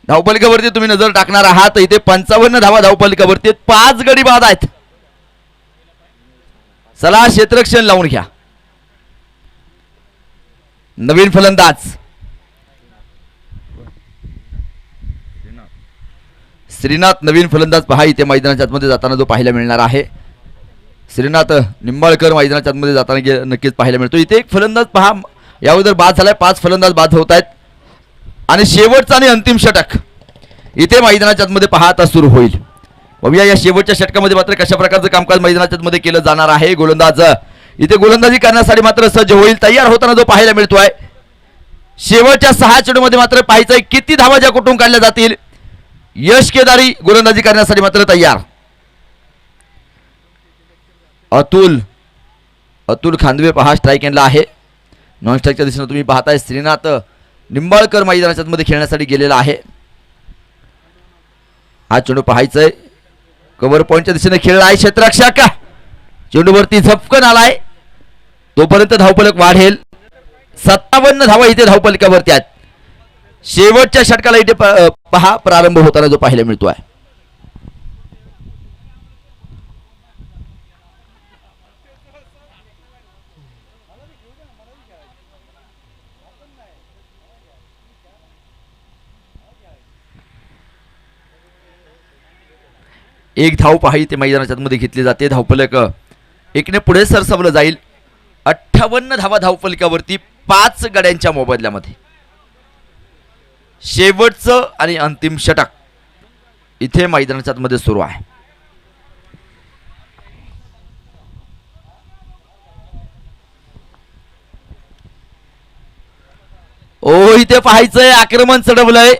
धावपलकावरती तुम्ही नजर टाकणार आहात. इथे 55 धावा धावपलकावरती 5 गडी बाद आहेत. चला क्षेत्ररक्षण लावून घ्या. नवीन फलंदाज श्रीनाथ नवीन फलंदाज पहा इथे मैदानाच्या आतमध्ये जाताना जो पाहायला मिळणार आहे. श्रीनाथ निंबाळकर मैदानाच्या आतमध्ये जाताना नक्कीच पाहायला मिळतो. इथे एक फलंदाज पहा या अगोदर बाद झालाय, 5 फलंदाज बाद होत आहेत आणि शेवटचा आणि अंतिम षटक इथे मैदानाच्या आतमध्ये पहा आता सुरू होईल. बघूया या शेवटच्या षटकामध्ये मात्र कशा प्रकारचं कामकाज मैदानाच्या आतमध्ये केलं जाणार आहे. गोलंदाज इथे गोलंदाजी करण्यासाठी मात्र सज्ज होईल, तयार होताना जो पाहायला मिळतोय. शेवटच्या 6 चेंडूमध्ये मात्र पाहायचंय किती धावा ज्या कुठून काढल्या जातील. यश केदारी गोलंदाजी करण्यासाठी मात्र तयार. अतुल खांदवे पहा स्ट्राईक एंडला आहे. नॉन स्ट्राईकच्या दिशेने तुम्ही पाहताय श्रीनाथ निंबाळकर मैदानाच्या मध्ये खेळण्यासाठी गेलेला आहे. हा चेंडू पाहायचंय कव्हर पॉईंटच्या दिशेने खेळला आहे क्षेत्ररक्षक. चेंडूवरती झपकन आलाय, तोपर्यंत धावफलक वाढेल. 57 धावा इथे धावफलकावरती आहेत. शेवटच्या षटकाला इथे पहा प्रारंभ होताना जो पाहायला मिळतोय. एक धाव पहा इथे मैदानाच्या मध्ये घेतली जाते. धावफलक एकने पुढे सरसावलं जाईल. 58 धावा धावफलकावरती 5 गड्यांच्या मोबदल्यामध्ये. शेवटचं आणि अंतिम षटक इथे मैदानाच्या मध्ये सुरू आहे. ओ इथे पाहायचंय आक्रमण चढवलंय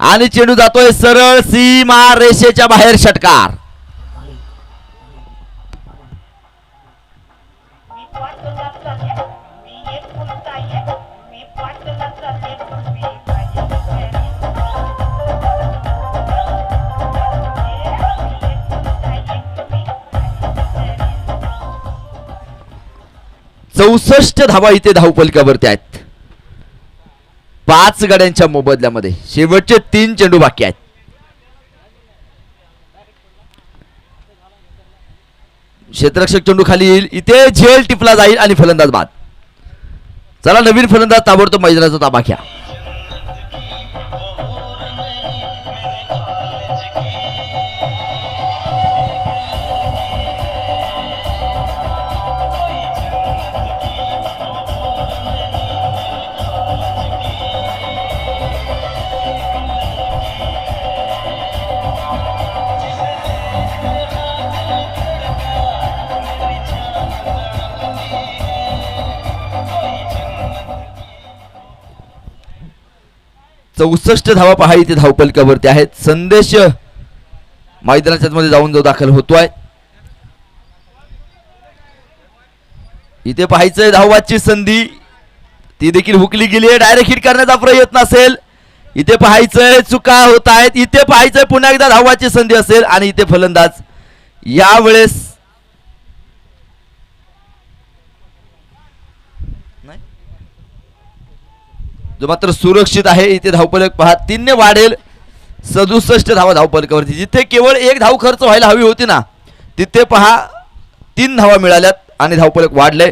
आणि चेंडू जातोय सरळ सीमा रेषेच्या बाहेर. षटकार चौसष्ट धावा इथे धावफलकावरती आहेत 5 गड्यांच्या मोबदल्यामध्ये. शेवटचे 3 चेंडू बाकी आहेत. क्षेत्ररक्षक चेंडू खाली येईल, इथे झेल टिपला जाईल आणि फलंदाज बाद. चला नवीन फलंदाज ताबडतोब मैदानाचा ताबा घ्या. चौसष्ट धावा पहा इथे धावफलकावरती आहेत. संदेश मैदानाच्या मध्ये जाऊन जो दाखल होतोय. इथे पाहायचंय धावाची संधी, ती देखील हुकली गेली आहे. डायरेक्ट हिट करण्याचा प्रयत्न असेल. इथे पाहायचंय चुका होत आहेत. इथे पाहायचंय पुन्हा एकदा धावाची संधी असेल आणि इथे फलंदाज यावेळेस जो मात्र सुरक्षित आहे. इथे धावफलक पहा 3 ने वाढेल. 67 धावा धावफलकावरती. जिथे केवळ 1 धाव खर्च व्हायला हवी होती ना, तिथे पहा 3 धावा मिळाल्यात आणि धावफलक वाढले.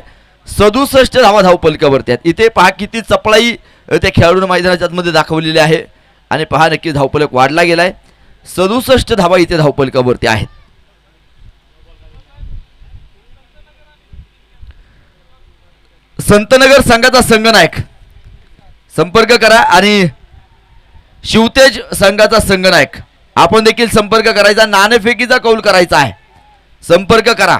67 धावा धावफलकावरती आहेत. इथे पहा किती चपळाई त्या खेळाडूने मैदानाच्या मध्ये दाखवलेली आहे आणि पहा नक्कीच धावफलक वाढला गेलाय. 67 धावा इथे धावफलकावरती आहेत. संतनगर संघाचा संघनायक संपर्क करा आणि शिवतेज संघाचा संघनायक आपण देखील संपर्क करायचा. नाणेफेकीचा कौल करायचा आहे. संपर्क करा.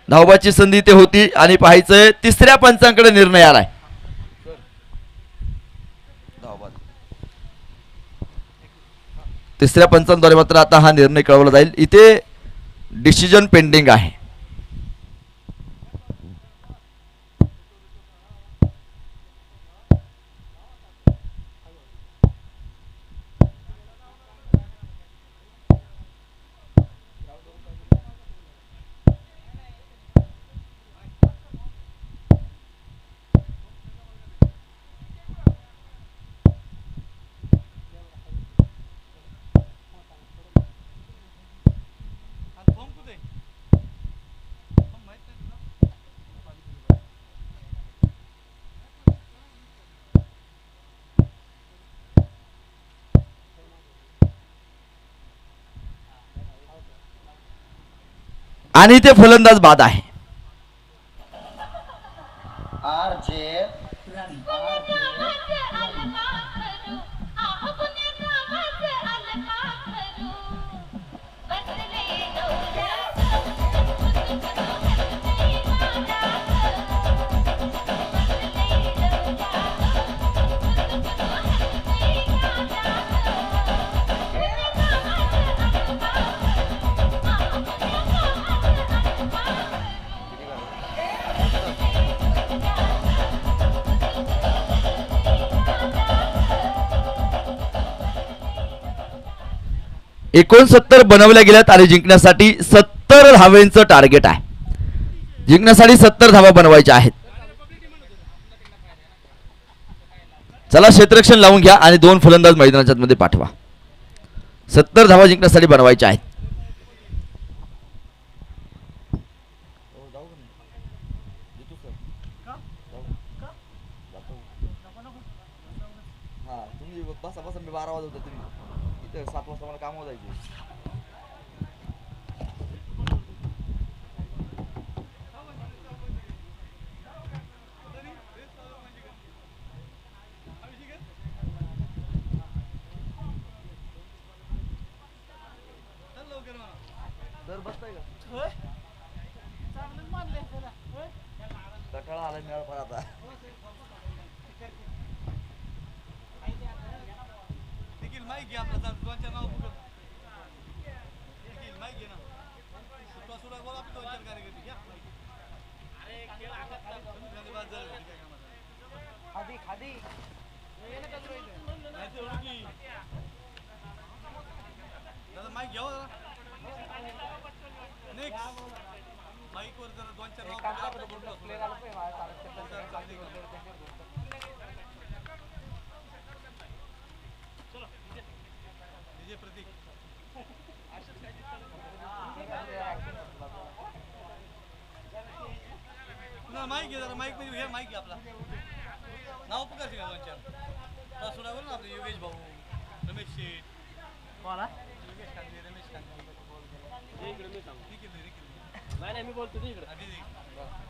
धावबाची संधी ते होती आणि पाहायचंय 3ऱ्या पंचांकडे निर्णय आलाय. तिसऱ्या पंचांद्वारे मात्र आता हा निर्णय कळवला जाईल. इथे डिसिजन पेंडिंग आहे. आणि ते फलंदाज बाद आहे. एकोणसत्तर बनवल्या गेल्यात आणि जिंकण्यासाठी 70 धावेंचं टार्गेट आहे. जिंकण्यासाठी 70 धावा बनवायच्या आहेत. चला क्षेत्ररक्षण लावून घ्या आणि 2 फलंदाज मैदानाच्या मध्ये पाठवा. 70 धावा जिंकण्यासाठी बनवायच्या आहेत. बसा बसा मी 12 वाजता तुम्ही इथे 7 वाजता मला कामावर जायचे. दर बसताय का? कटाळा आला मिळाला फार आता. माईक घे आपला दोन-चार नाव बघ. माईक घे ना. सुट्टा सुद्धा बोला आपण 2-4 कार्यकर्ते घ्या. अरे खेळ आकात खादी खादी दादा माईक घ्या जरा. नेक्स्ट माईक वर जरा 2-4 नाव प्लेयर आला पाहिजे. माईक घे जरा. माईक मध्ये घे. माईक घे आपला नाव पकड का 2-4 सुद्धा बोल ना आपले योगेश भाऊ रमेश शेठ कोणा योगेश कांदे रमेश कांदे इकडे मी सांगतो ठीक आहे. नाही मी बोलतो ते इकडे आधी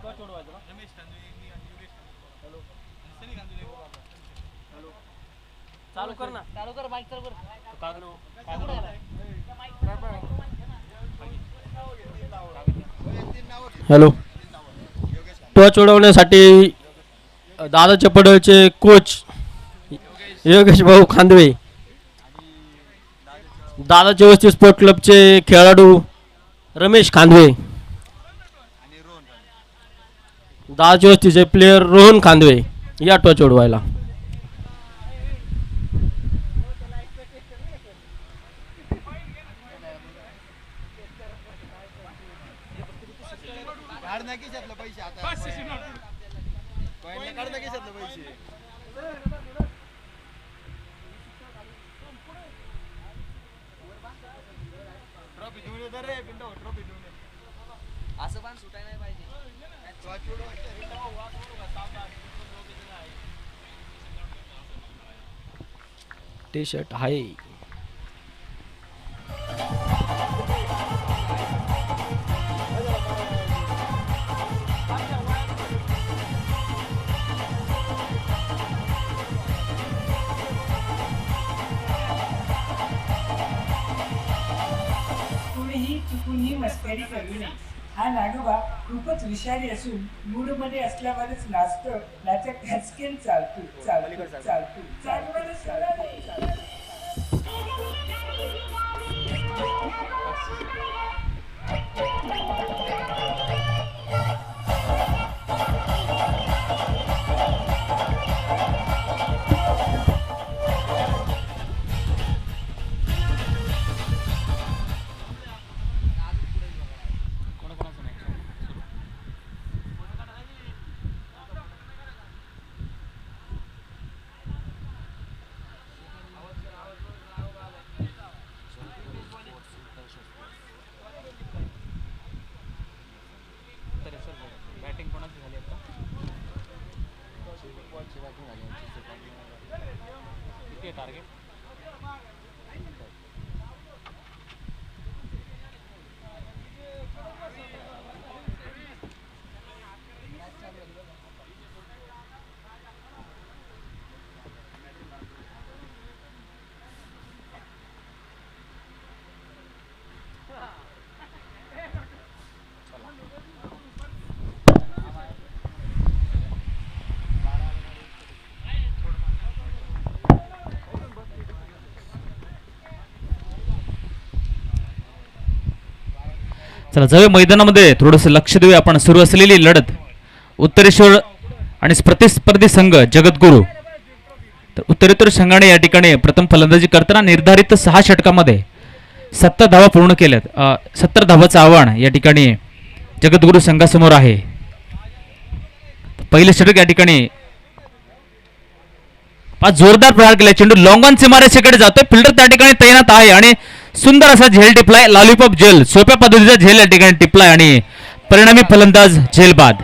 तो सोडवायचा रमेश कांदे मी आणि योगेश हॅलो सनी कांदे हॅलो चालू कर ना. चालू कर माईक चालू कर. हॅलो. टॉच उडवण्यासाठी दादाच्या पडळचे कोच योगेश भाऊ खांदवे, दादाच्या वस्ती स्पोर्ट क्लबचे खेळाडू रमेश खांदवे, दादाच्या वस्तीचे प्लेयर रोहन खांदवे या टॉच उडवायला. असं पण सुटाय नाही पाहिजे. टी शर्ट आहे. कुणीही मस्करी करू नये. हा नागोबा खूपच विषारी असून मूडमध्ये असल्यावरच नाचतो, नाचक हसकेन चालतो. चला जाऊया मैदानामध्ये थोडंसं लक्ष देऊया आपण. सुरू असलेली लढत उत्तरेश्वर आणि प्रतिस्पर्धी संघ जगद्गुरू. तर उत्तरेश्वर संघाने या ठिकाणी प्रथम फलंदाजी करताना निर्धारित 6 षटकामध्ये 70 धावा पूर्ण केल्यात. 70 धावाचं आव्हान या ठिकाणी जगद्गुरू संघासमोर आहे. पहिले षटक या ठिकाणी जोरदार प्रहार केला. चेंडू लॉंग ऑन सीमारेषेकडे जातोय. फिल्डर त्या ठिकाणी तैनात आहे आणि सुंदर असा झेल टिपलाय. लॉलीपॉप झेल, सोप्या पद्धतीचा झेल या ठिकाणी टिपलाय आणि परिणामी फलंदाज झेल बाद.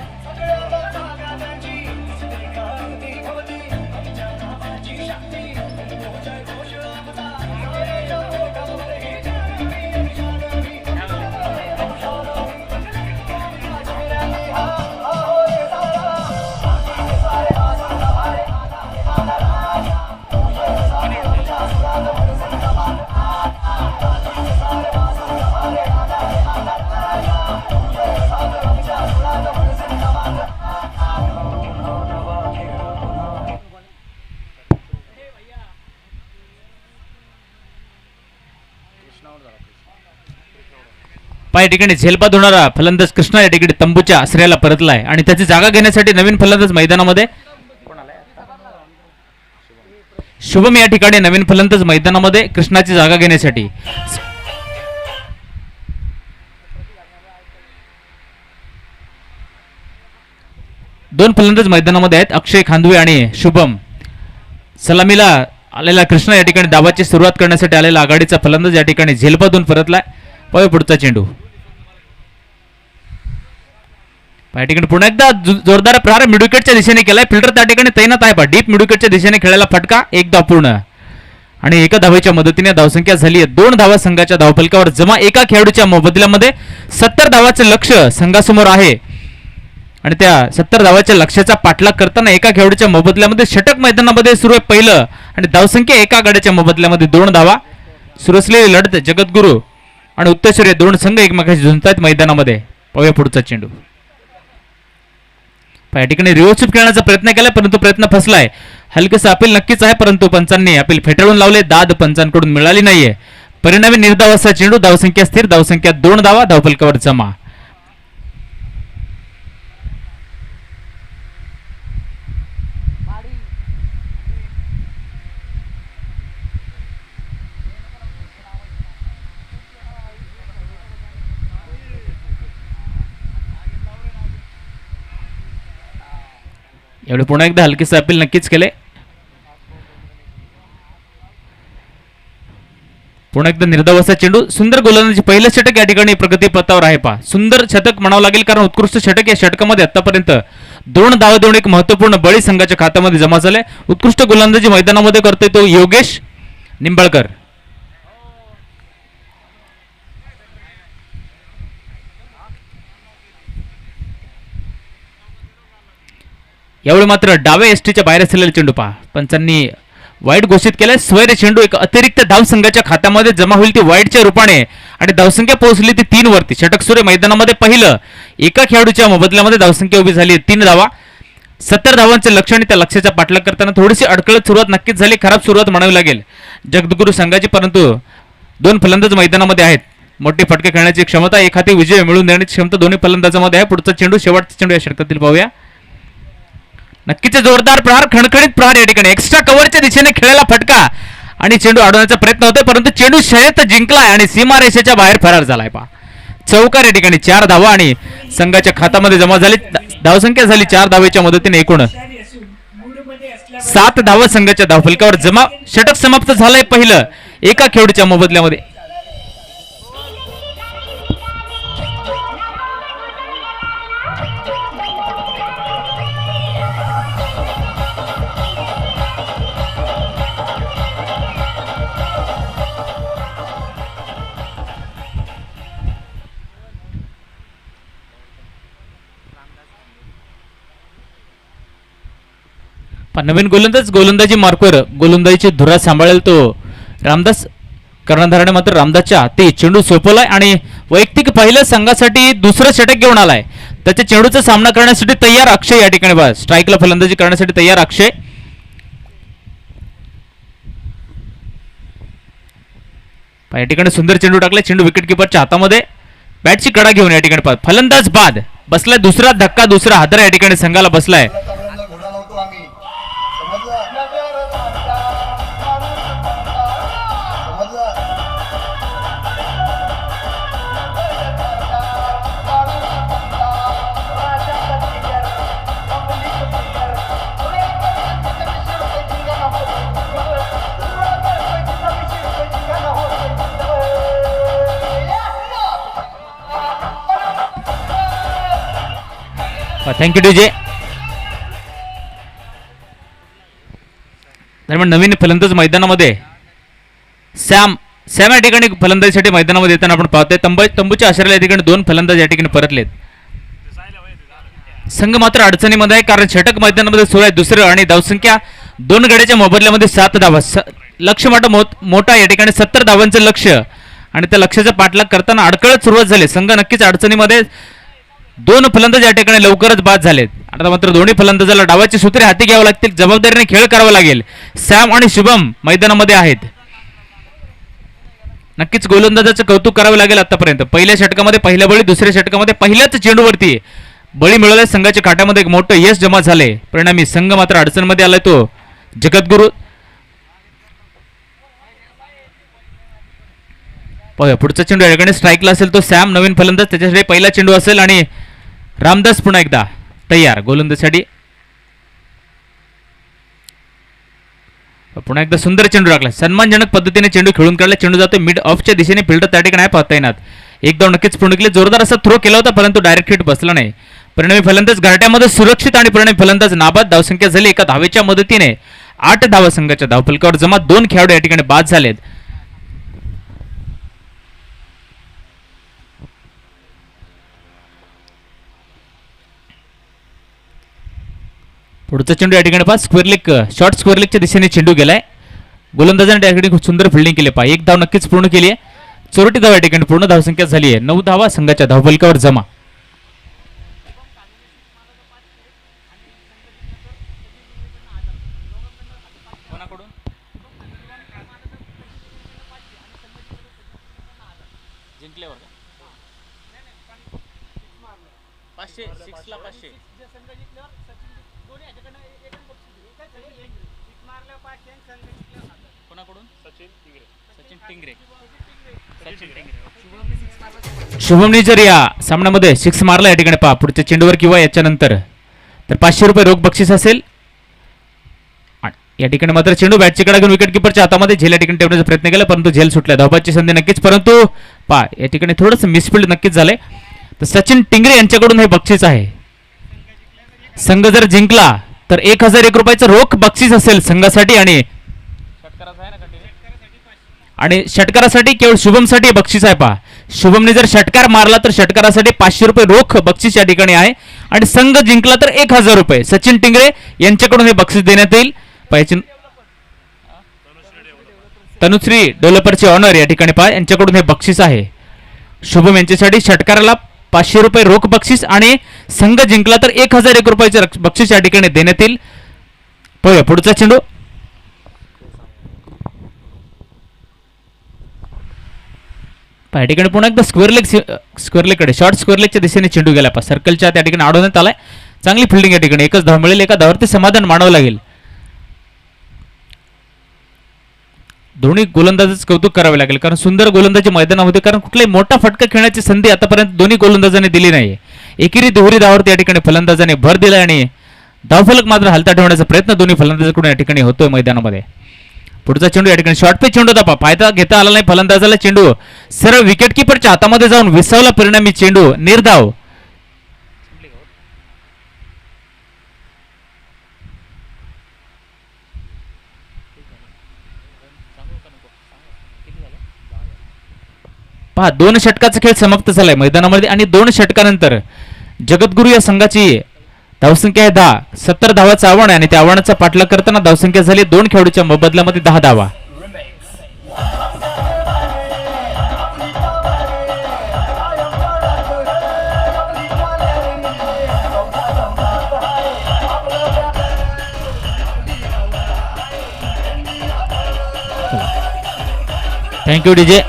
या ठिकाणी झेलबाद होणारा फलंदाज कृष्णा या ठिकाणी तंबूच्या आश्रयाला परतलाय आणि त्याची जागा घेण्यासाठी नवीन फलंदाज मैदानामध्ये शुभम या ठिकाणी नवीन फलंदाज मैदानामध्ये कृष्णाची जागा घेण्यासाठी. दोन फलंदाज मैदानामध्ये आहेत, अक्षय खांदवे आणि शुभम. सलामीला आलेला कृष्णा या ठिकाणी डावाची सुरुवात करण्यासाठी आलेला आघाडीचा फलंदाज या ठिकाणी झेलबादून परतलाय. पाहूया पुढचा चेंडू. या ठिकाणी पुन्हा एकदा जोरदार प्रहार मिडविकेटच्या दिशेने केलाय. फिल्डर त्या ठिकाणी तैनात आहे. डीप मिडविकेटच्या दिशेने खेळायला फटका. 1 धाव पूर्ण आणि 1 धावेच्या मदतीने धावसंख्या झाली आहे 2 धावा संघाच्या धावफलकावर जमा. एका खेळाडूच्या मोबदल्यामध्ये 70 धावाचे लक्ष संघासमोर आहे आणि त्या 70 धावाच्या लक्ष्याचा पाठलाग करताना एका खेळाडूच्या मोबदल्यामध्ये षटक मैदानामध्ये सुरू आहे पहिलं आणि धावसंख्या एका गाड्याच्या मोबदल्यामध्ये 2 धावा. सुरू असलेली लढत जगद्गुरू आणि उत्तरेश्वर हे 2 संघ एकमेकांशी झुंजतायत मैदानामध्ये. पाहूया पुढचा चेंडू. या ठिकाणी रिव्हर्स खेळण्याचा प्रयत्न केला परंतु प्रयत्न फसलाय. हलकेसं अपील नक्कीच आहे परंतु पंचांनी अपील फेटाळून लावले. दाद पंचांकडून मिळाली नाहीये. परिणामी निर्धाव असा चेंडू. धावसंख्या स्थिर. धावसंख्या 2 धावा धावफलकावर जमा. एवढे पुन्हा एकदा हलकेसं अपील नक्कीच केले. पुन्हा एकदा निर्धाव असा चेंडू. सुंदर गोलंदाजी. पहिलं षटक या ठिकाणी प्रगती पथावर आहे. सुंदर षटक म्हणावं लागेल कारण उत्कृष्ट षटक या षटकामध्ये आतापर्यंत 2 धावा देऊन एक महत्वपूर्ण बळी संघाच्या खात्यामध्ये जमा झाले. उत्कृष्ट गोलंदाजी मैदानामध्ये करतोय तो योगेश निंबाळकर. यावेळी मात्र डाव्या एसटीच्या बाहेर असलेला चेंडू पहा पंचांनी वाईट घोषित केलाय. स्वैर चेंडू. एक अतिरिक्त धाव संघाच्या खात्यामध्ये जमा होईल ती वाईटच्या रूपाने आणि धावसंख्या पोहोचली ती 3 वरती. षटक सुरू मैदानामध्ये पहिलं. एका खेळाडूच्या मोबदल्यामध्ये धावसंख्या उभी झाली 3 धावा. 70 धावांचे लक्ष आणि त्या लक्ष्याचा पाठलाग करताना थोडीशी अडकळत सुरुवात नक्कीच झाली. खराब सुरुवात म्हणावी लागेल जगद्गुरू संघाची परंतु 2 फलंदाज मैदानामध्ये आहेत. मोठी फटके खेळण्याची क्षमता. एक हाती विजय मिळवून देण्याची क्षमता दोन्ही फलंदाजामध्ये आहे. पुढचा चेंडू. शेवटचा चेंडू या षटकातील पाहूया. नक्कीच जोरदार प्रहार. खणखणीत प्रहार. या ठिकाणी एक्स्ट्रा कव्हरच्या दिशेने खेळायला फटका आणि चेंडू अडवण्याचा प्रयत्न होतोय परंतु चेंडू शर्यत जिंकलाय आणि सीमारेषेच्या बाहेर फरार झालाय. पहा चौकार. या ठिकाणी 4 धावा आणि संघाच्या खात्यामध्ये जमा झाली. धावसंख्या झाली 4 धावेच्या मदतीने एकूण 7 धावा संघाच्या धावफलकावर जमा. षटक समाप्त झालंय पहिलं एका खेळाडूच्या मोबदल्यामध्ये. नवीन गोलंदाजी मार्कवर गोलंदाजीची धुरा सांभाळेल तो रामदास. कर्णधाराने मात्र रामदासच्या हाती चेंडू सोपवलाय आणि वैयक्तिक पहिल्या संघासाठी दुसरं षटक घेऊन आलाय. त्याच्या चेंडूचा सामना करण्यासाठी तयार अक्षय. या ठिकाणी स्ट्राईकला फलंदाजी करण्यासाठी तयार अक्षय. या ठिकाणी सुंदर चेंडू टाकला. चेंडू विकेट किपरच्या हातामध्ये. बॅटची कडा घेऊन या ठिकाणी पाहत फलंदाज बाद बसलाय दुसरा धक्का दुसरा हादरा या ठिकाणी संघाला बसलाय. घोडा लावतो आम्ही समजलं थँक्यू डीजे. दरम्यान नवीन फलंदाज मैदानामध्ये सॅम या ठिकाणी फलंदाजीसाठी मैदानामध्ये येताना आपण पाहतोय. तंबूच्या आश्रयाला या ठिकाणी 2 फलंदाज या ठिकाणी परतलेत. संघ मात्र अडचणीमध्ये आहे कारण षटक मैदानामध्ये 16 दुसरं आणि धावसंख्या 2 गड्याच्या मोबदल्यामध्ये 7 धावा. लक्ष मोठा या ठिकाणी 70 धावांचं लक्ष आणि त्या लक्ष्याचा पाठलाग करताना अडकळत सुरुवात झाली. संघ नक्कीच अडचणीमध्ये 2 फलंदाज या ठिकाणी लवकरच बाद झालेत. आता मात्र दोन्ही फलंदाजाला डावाची सूत्रे हाती घ्यावी लागतील. जबाबदारीने खेळ करावा लागेल. सॅम आणि शुभम मैदानामध्ये आहेत. नक्कीच गोलंदाजाचं कौतुक करावं लागेल. आतापर्यंत पहिल्या षटकामध्ये पहिल्या बळी दुसऱ्या षटकामध्ये पहिल्याच चेंडूवरती बळी मिळवल्या. संघाच्या काठामध्ये एक मोठं यश जमा झाले. परिणामी संघ मात्र अडचणमध्ये आलाय तो जगद्गुरु. पुढचा चेंडू या ठिकाणी स्ट्राईकला असेल तो सॅम नवीन फलंदाज त्याच्यासाठी पहिला चेंडू असेल आणि रामदास पुन्हा एकदा तयार गोलंदाजीसाठी. पुन्हा एकदा सुंदर चेंडू टाकला. सन्मानजनक पद्धतीने चेंडू खेळून काढला. चेंडू जातो मिड ऑफच्या दिशेने. फिल्डर त्या ठिकाणी पाहता येणार. एक धाव नक्कीच पूर्ण केली. जोरदार असा थ्रो केला होता परंतु डायरेक्ट हिट बसला नाही. परिणामी फलंदाज घरट्यामध्ये सुरक्षित आणि परिणामी फलंदाज नाबाद. धावसंख्या झाली एका धावेच्या मदतीने 8 धावा संघाच्या धावफलकावर जमा. 2 खेळाडू या ठिकाणी बाद झालेत. पुढचा चेंडू या ठिकाणी पहा स्क्वेअर लेग शॉर्ट स्क्वेअर लेगच्या दिशेने चेंडू गेलाय. गोलंदाजाने त्या ठिकाणी खूप सुंदर फिल्डिंग केली. पहा एक धाव नक्कीच पूर्ण केली आहे. 84 धावा या ठिकाणी पूर्ण धावसंख्या झाली आहे. 9 धावा संघाच्या धावफलकावर जमा. शुभमने जर या सामन्यामध्ये 6 मारला या ठिकाणी पहा पुढच्या चेंडूवर किंवा याच्यानंतर तर 500 रुपये रोख बक्षीस असेल. या ठिकाणी मात्र चेंडू बॅटची कडा घेऊन विकेट किपरच्या हातामध्ये झेल या ठिकाणी ठेवण्याचा प्रयत्न केला परंतु झेल सुटला. धावबाची संधी नक्कीच परंतु पहा या ठिकाणी थोडंसं मिसफिल्ड नक्कीच झालंय. तर सचिन टिंगरे यांच्याकडून हे बक्षीस आहे. संघ जर जिंकला तर 1001 रुपयाचं रोख बक्षीस असेल संघासाठी आणि षटकारासाठी केवळ शुभमसाठी बक्षीस आहे. पहा शुभमने जर षटकार मारला तर षटकारासाठी 500 रुपये रोख बक्षीस या ठिकाणी आहे आणि संघ जिंकला तर 1000 रुपये सचिन टिंगरे यांच्याकडून हे बक्षीस देण्यात येईल. तनुश्री डेव्हलपरचे ऑनर या ठिकाणी पहा यांच्याकडून हे बक्षीस आहे. शुभम यांच्यासाठी षटकाराला 500 रुपये रोख बक्षीस आणि संघ जिंकला तर 1001 रुपयाचे बक्षीस या ठिकाणी देण्यात येईल. पाहूया पुढचा चेंडू. या ठिकाणी पुन्हा एकदा स्क्वेअर लेगकडे शॉर्ट स्क्वेअर लेगच्या दिशेने चेंडू गेला. पहा सर्कलच्या त्या ठिकाणी अडवण्यात आलाय. चांगली फिल्डिंग या ठिकाणी. एकच धाव मिळेल. एका धावावरती समाधान मानावं लागेल. दोन्ही गोलंदाजाचं कौतुक करावे लागेल कारण सुंदर गोलंदाजी मैदानामध्ये कारण कुठलाही मोठा फटका खेळण्याची संधी आतापर्यंत दोन्ही गोलंदाजांनी दिली नाही. एकेरी दुहेरी धावावरती या ठिकाणी फलंदाजाने भर दिला आणि धावफलक मात्र हलता ठेवण्याचा प्रयत्न दोन्ही फलंदाजाकडून या ठिकाणी होतोय मैदानामध्ये. पुढचा चेंडू या ठिकाणी शॉर्ट पे चेंडू होता. फायदा घेता आला नाही फलंदाजाला. चेंडू सरळ विकेट किपरच्या हातामध्ये जाऊन विसावला. परिणामी चेंडू निर्धाव. पहा 2 षटकाचा खेळ समाप्त झालाय मैदानामध्ये आणि 2 षटकानंतर जगद्गुरु या संघाची धावसंख्या आहे 10. 70 धावाचं आव्हान आहे आणि त्या आव्हानाचा पाठलाग करताना धावसंख्या झाली 2 खेळाडूच्या मोबदल्यामध्ये 10 धावा. Thank you DJ.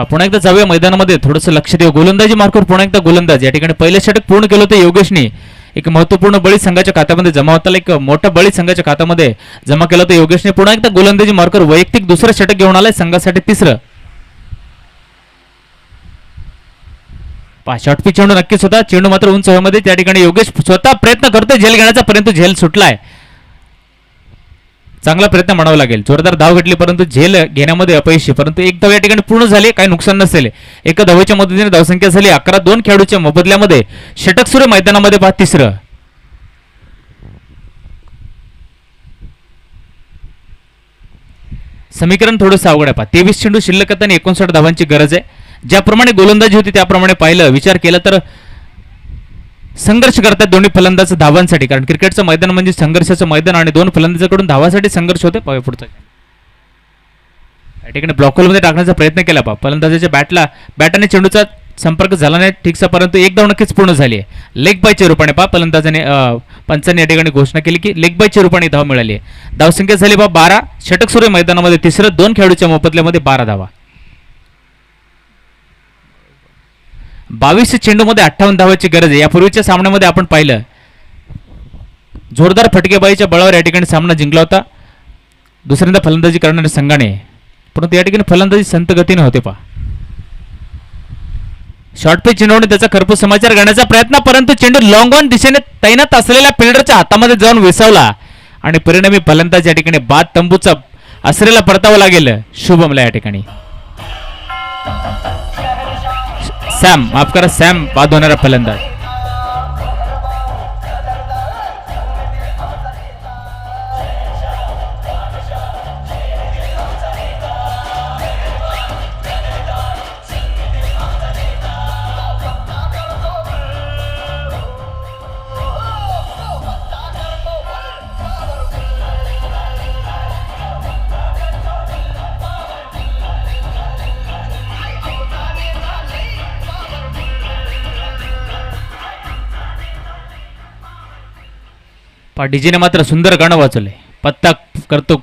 पुन्हा एकदा जाऊया मैदानामध्ये, थोडंसं लक्ष देऊ. गोलंदाजी मार्कवर पुन्हा एकदा गोलंदाज. या ठिकाणी पहिलं षटक पूर्ण केलं होतं योगेशने. एक महत्त्वपूर्ण बळी संघाच्या खात्यामध्ये जमा होताला, एक मोठा बळी संघाच्या खात्यामध्ये जमा केलं होतं योगेशने. पुन्हा एकदा गोलंदाजी मार्कवर वैयक्तिक दुसरं षटक घेऊन आलाय, संघासाठी तिसरं. शॉर्ट पिच चेंडू नक्कीच होता, चेंडू मात्र उंच हवेमध्ये. त्या ठिकाणी योगेश स्वतः प्रयत्न करतोय झेल घेण्याचा, परंतु झेल सुटलाय. चांगला प्रयत्न म्हणावा लागेल. जोरदार धाव घेतली परंतु झेल घेण्यामध्ये अपयशी. परंतु एक धाव या ठिकाणी पूर्ण झाली, काही नुकसान नसेल. एका धावेच्या मदतीने धावसंख्या झाली 11. 2 खेळाडूच्या मोबदल्यामध्ये षटक सुरू मैदानामध्ये पहा तिसरं. समीकरण थोडंसं अवघड आहे पहा. 23 चेंडू शिल्लक आहेत आणि 59 धावांची गरज आहे. ज्याप्रमाणे गोलंदाजी होती त्याप्रमाणे पाहिलं, विचार केला तर संघर्ष करतात दोन्ही फलंदाज धावांसाठी. कारण क्रिकेटचं मैदान म्हणजे संघर्षाचं मैदान आणि दोन फलंदाजाकडून धावासाठी संघर्ष होते. पुढचा या ठिकाणी ब्लॉक होलमध्ये टाकण्याचा प्रयत्न केला पहा. फलंदाजाच्या बॅट आणि चेंडूचा संपर्क झाला नाही ठीकसा, परंतु एक धाव नक्कीच पूर्ण झाली आहे. लेग बायच्या रूपाने पहा फलंदाजाने पंचांनी या ठिकाणी घोषणा केली की लेग बायच्या रूपाने धाव मिळाली आहे. धावसंख्या झाली पहा 12. षटक सुरू मैदानामध्ये तिसरं. 2 खेळाडूच्या मोबदल्यामध्ये 12 धावा. 22 चेंडूमध्ये 58 धावाची गरज आहे. यापूर्वीच्या सामन्यामध्ये आपण पाहिलं जोरदार फटकेबाजीच्या बळावर या ठिकाणी सामना जिंकला होता दुसऱ्यांदा फलंदाजी करणाऱ्या संघाने, परंतु या ठिकाणी फलंदाजी संत गतीने होते पहा. शॉर्ट पिच चेंडूने त्याचा खरपूस समाचार घेण्याचा प्रयत्न, परंतु चेंडू लॉंग ऑन दिशेने तैनात असलेल्या फिल्डरच्या हातामध्ये जाऊन विसावला आणि परिणामी फलंदाज या ठिकाणी बाद तंबूचा आसरेला परतावं लागेल शुभमला. या ठिकाणी सॅम बाद होणारा फलंदाज. डीजेने मात्र सुंदर गाणं वाचवलंय. पत्ता करतो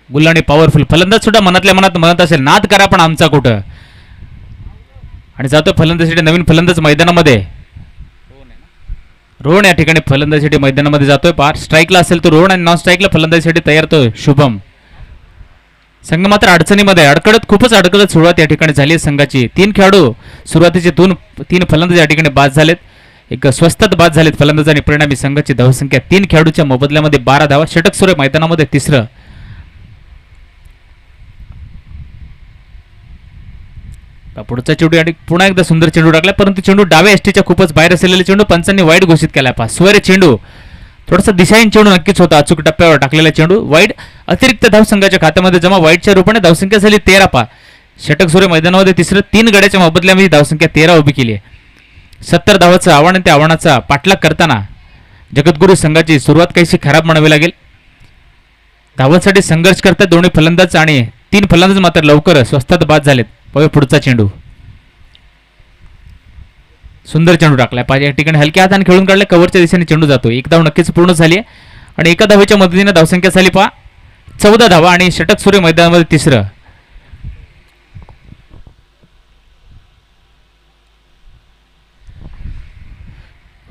गुल्लाने पॉवरफुल. फलंदाज सुद्धा मनातल्या मनात म्हणत असेल नाद करा पण आमचा कुठं. आणि जातो फलंदाजीसाठी नवीन फलंदाज मैदानामध्ये. रोहन या ठिकाणी फलंदाजीसाठी मैदानामध्ये जातोय. पार स्ट्राईकला असेल तो रोहन आणि नॉन स्ट्राईकला फलंदाजीसाठी तयार तो शुभम. संघ मात्र अडचणीमध्ये खूपच अडकळत सुरुवात या ठिकाणी झाली आहे संघाची. 3 खेळाडू सुरुवातीचे 3 फलंदाज या ठिकाणी बाद झालेत. एक स्वस्तात बाद झालेत फलंदाज आणि परिणामी संघाची धावसंख्या 3 खेळाडूच्या मोबदल्यामध्ये 12 धावा. षटक सुरू मैदानामध्ये तिसरं. पुढचा चेंडू आणि पुन्हा एकदा सुंदर चेंडू टाकला, परंतु चेंडू डाव्या एसटीच्या खूपच बाहेर असलेले चेंडू पंचांनी वाईट घोषित केला. पहा स्वैर चेंडू थोडासा दिशाहीन चेंडू नक्कीच होता. अचूक टप्प्यावर टाकलेला चेंडू वाईट. अतिरिक्त धाव संघाच्या खात्यामध्ये जमा. वाईटच्या रूपाने धावसंख्या झाली 13. पहा षटक सुरू मैदानामध्ये तिसरं. 3 गड्याच्या मोबदल्यामध्ये धावसंख्या 13 उभी केली आहे. 70 धावाचं आव्हान आणि त्या आव्हानाचा पाठलाग करताना जगद्गुरू संघाची सुरुवात काहीशी खराब म्हणावी लागेल. धावांसाठी संघर्ष करतात दोन्ही फलंदाज आणि 3 फलंदाज मात्र लवकर स्वस्तात बाद झालेत. पुढचा चेंडू सुंदर चेंडू टाकलाय. पाहिजे या ठिकाणी हलक्या हाताने खेळून काढलाय. कव्हरच्या दिशेने चेंडू जातो. 1 धाव नक्कीच पूर्ण झाली आहे आणि एका धावेच्या मदतीने धावसंख्या झाली पहा 14 धावा आणि षटक सुरू मैदानामध्ये तिसरं.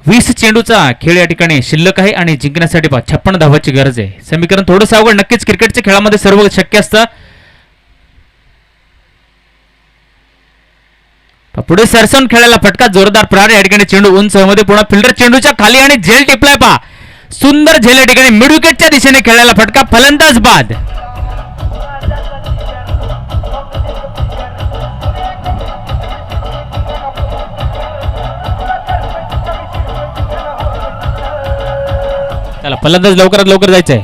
वीस चेंडूचा खेळ या ठिकाणी शिल्लक आहे आणि जिंकण्यासाठी 56 धावाची गरज आहे. समीकरण थोडंसं अवघड. नक्कीच क्रिकेटच्या खेळामध्ये सर्व शक्य असतं. पुढे सरसवून खेळायला फटका जोरदार प्रहार. या ठिकाणी चेंडू उंच हवेमध्ये पुन्हा फिल्डर चेंडूच्या खाली आणि झेल टिपलाय पहा. सुंदर झेल या ठिकाणी मिड विकेटच्या दिशेने खेळायला फटका. फलंदाज बाद. चला फलंदाज लवकरात लवकर जायचंय.